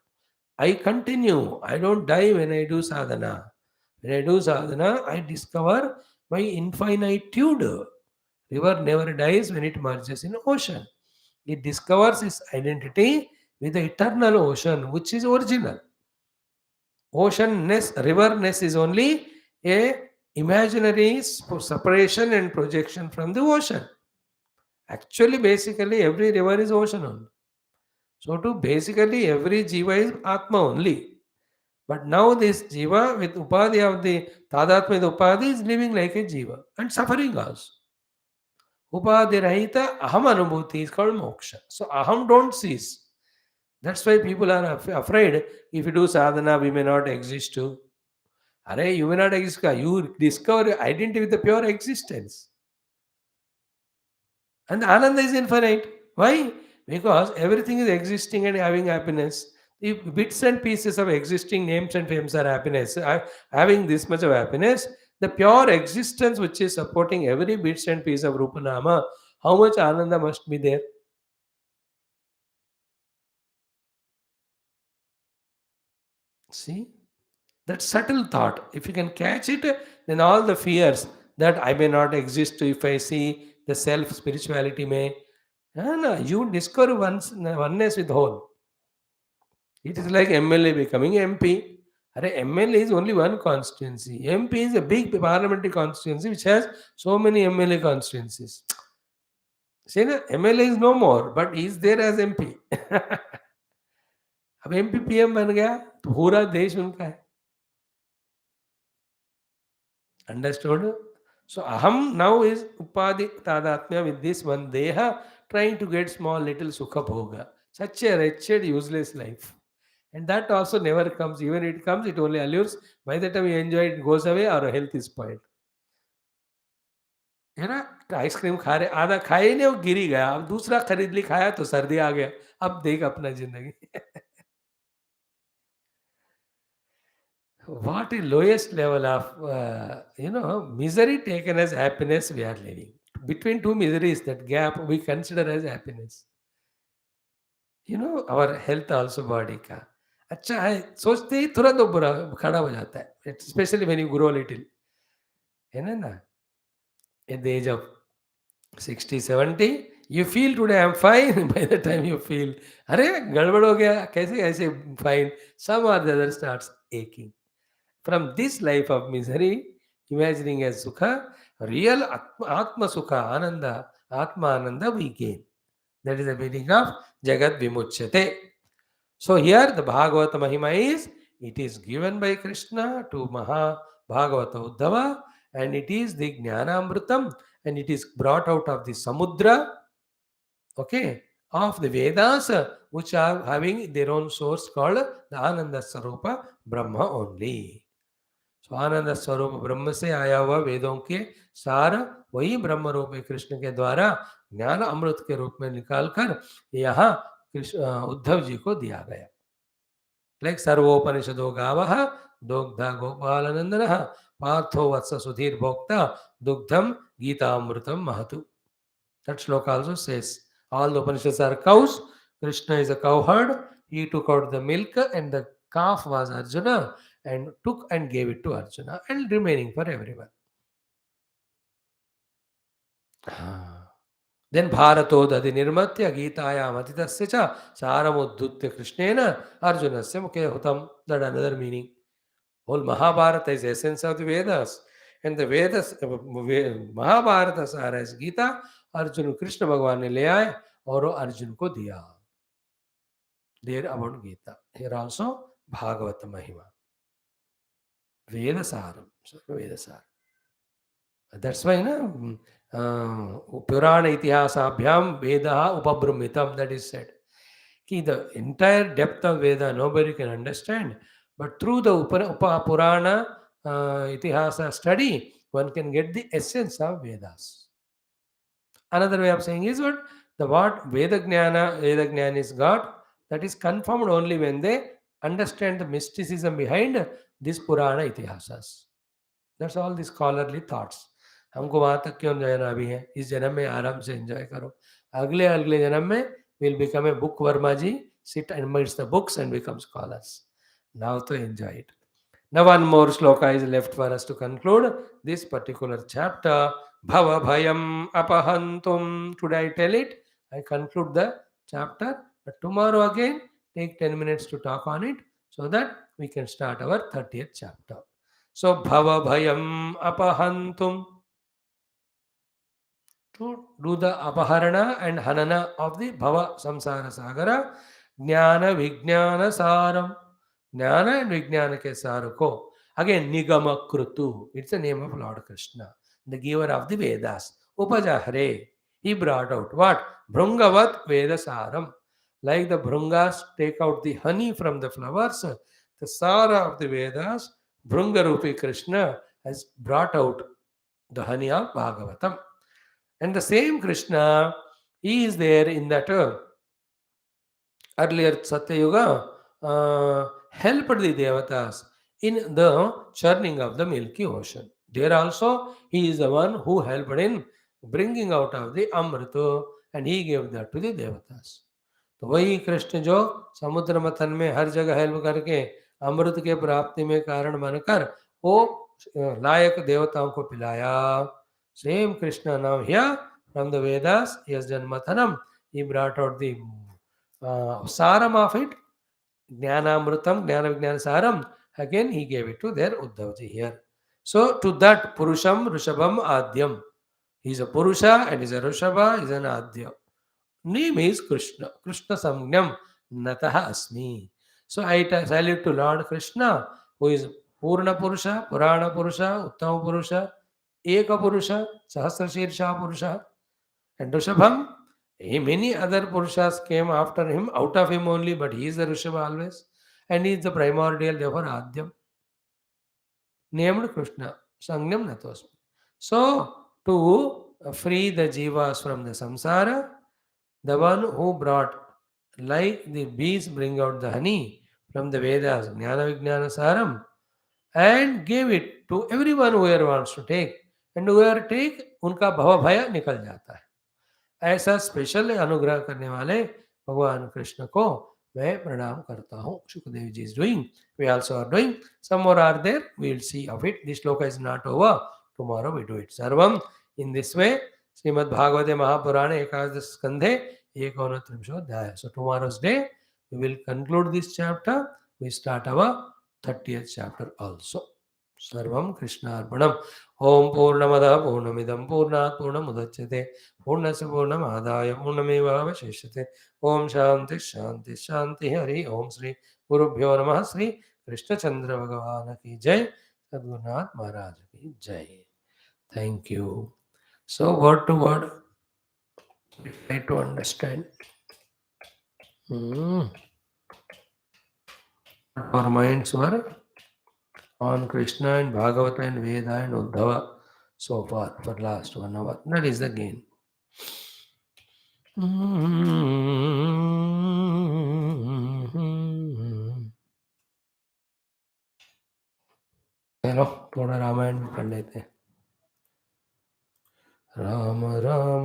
I continue. I don't die when I do sadhana. When I do sadhana, I discover my infinitude. River never dies when it merges in ocean. It discovers its identity with the eternal ocean, which is original. Oceanness, riverness is only a imaginary separation and projection from the ocean. Actually, basically, every river is ocean only. So, to basically every jiva is Atma only. But now this jiva with upadhi of the tadatma with upadhi is living like a jiva and suffering also. Upadhi rahita aham anubhuti is called moksha. So, aham don't cease. That's why people are afraid if you do sadhana, we may not exist too. Are you may not exist. You discover identity with the pure existence. And the Ananda is infinite. Why? Because everything is existing and having happiness. If bits and pieces of existing names and fames are happiness, having this much of happiness, the pure existence which is supporting every bits and piece of Rupanama, how much Ananda must be there? See? That subtle thought, if you can catch it, then all the fears that I may not exist if I see the self spirituality may. No, you discover oneness with whole. It is like MLA becoming MP. MLA is only one constituency. MP is a big parliamentary constituency which has so many MLA constituencies. See, na, MLA is no more, but he is there as MP. अब MP PM बन गया तो पूरा देश उनका है. Understood? So aham now is upadhi tadatmya with this one deha trying to get small little sukha bhoga. Such a wretched, useless life. And that also never comes. Even it comes, it only allures. By the time you enjoy it, goes away, our health is spoiled. है ना? Ice cream खा रहे, आधा खाए नहीं, वो गिर ही गया. अब दूसरा खरीद ली, खाया तो सर्दी आ गया. अब देख अपना जिंदगी. What is lowest level of misery taken as happiness we are living? Between two miseries, that gap we consider as happiness. Our health also body का अच्छा है, सोचते ही तुरंत वो बुरा खड़ा हो जाता है, specially when you grow little, है ना. At the age of 60 70 you feel today I'm fine. By the time you feel अरे गड़बड़ हो गया, कैसे ऐसे fine, some or the other starts aching. From this life of misery, imagining as sukha, real atma sukha, ananda, atma ananda we gain. That is the meaning of Jagat Vimuchyate. So here the Bhagavata Mahima is, it is given by Krishna to Maha Bhagavata Uddhava and it is the Jnanamritam, and it is brought out of the Samudra, okay, of the Vedas, which are having their own source called the Ananda Sarupa Brahma only. So आनंद स्वरूप ब्रह्म से आया हुआ वेदों के सार वही ब्रह्म रूप कृष्ण के द्वारा ज्ञान अमृत के रूप में निकालकर यहाँ उद्धव जी को दिया गया. लाइक सर्वोपनिषदो गावः दोग्धा गोपालनंदनः पार्थो वत्स सुधीर भोक्ता दुग्धम गीतामृतम महतु. That shloka also says all the Upanishads are cows. Krishna is a cowherd. He took out the milk and the calf was Arjuna and took and gave it to Arjuna and remaining for everyone. Then Bharato dadi nirmatya Gitayam atitasya cha saramudhutya Krishnena Arjunasya mukhe hutam. That another meaning. Whole Mahabharata is the essence of the Vedas. And the Vedas, Mahabharata sara is Gita. Arjun Krishna भगवान ने ले आए और वो अर्जुन को दिया. There about Gita. Here also Bhagavat महिमा, वेद सारम, वेद सार. दैट्स व्हाई ना पुराण इतिहासाभ्याम वेदः उपब्रह्मितम, दैट इज सेड कि the entire depth of Veda nobody can understand, but through the Purana Itihasa study one can get the essence of Vedas. Another way of saying is what Veda Jnana is got, that is confirmed only when they understand the mysticism behind this Purana Itihasas. That's all the scholarly thoughts. हमको वहाँ तक क्यों जाना अभी है, इस जन्म में आराम से एंजॉय करो. अगले अगले जन्म में will become a book Verma ji, sit amidst the books and become scholars. Now to enjoy it. Now one more shloka is left for us to conclude this particular chapter. Bhava bhayam apahantum. Today I tell it, I conclude the chapter. But tomorrow again, take 10 minutes to talk on it so that we can start our 30th chapter. So bhava bhayam apahantum. To do the apaharana and hanana of the bhava samsara sagara, jnana vijnana saram. Jnana and Vijnana ke Saruko. Again, Nigama Krutu. It's the name of Lord Krishna, the giver of the Vedas. Upajahare. He brought out what? Bhrungavat Vedasaram. Like the Bhrungas take out the honey from the flowers, the Sara of the Vedas, Bhrungarupi Krishna has brought out the honey of Bhagavatam. And the same Krishna, he is there in that earlier Satya Yuga. Helped the Devatas in the churning of the Milky Ocean. There also, he is the one who helped in bringing out of the Amrita, and he gave that to the Devatas. तो वही कृष्ण जो समुद्र मथन में हर जगह help करके अमृत के प्राप्ति में कारण बनकर वो लायक देवताओं को पिलाया. सेम कृष्ण नाम here from the Vedas, he has done mathanam. He brought out the saram of it, Jnanamrutam, Jnana Vijnana Saram. Again, he gave it to their Uddhavji here. So, to that Purusham, Rishabham, Adyam. He is a Purusha and is a Rishabha, is an Adya. Name is Krishna. Krishna Samgnam Nataha Asmi. So, I salute to Lord Krishna, who is Purna Purusha, Purana Purusha, Uttama Purusha, Eka Purusha, Sahasra Shirsha Purusha, and Rishabham. Many other Purushas came after him, out of him only, but he is the Rishabha always. And he is the primordial, therefore Adyam. Named Krishna. Sangyam Natosmi. So, to free the jivas from the samsara, the one who brought, like the bees bring out the honey from the Vedas, Jnana Vijnana Saram, and gave it to everyone whoever wants to take. And whoever take, उनका भव भय निकल जाता है. ऐसा special अनुग्रह करने वाले भगवान कृष्ण को मैं प्रणाम करता हूँ. Sukhdev ji is doing, we also are doing, some more are there, we will see of it. This shloka is not over, tomorrow we do it. सर्वम इन दिस वे. श्रीमद् भागवते महापुराणे एकादश स्कंधे 29 अध्याय. सो टुमारो's day we will conclude this chapter. We start our 30th chapter also. सर्वं कृष्णार्पणम्. ओम पूर्णमदः पूर्णमिदं पूर्णात् पूर्णमुदच्यते पूर्णस्य पूर्णमादाय पूर्णमेवावशिष्यते. ओम शांति शांति शांति. हरि ओम. श्री गुरुभ्यो नमः. श्री कृष्णचंद्र भगवान की जय. सद्गुरुनाथ महाराज की जय. Thank you. So, word to word, try to understand. Our minds were on Krishna and Bhagavata and Veda and Uddhava so far for last 1 hour. That is the gain. चलो थोड़ा रामायण पढ़ लेते हैं. राम राम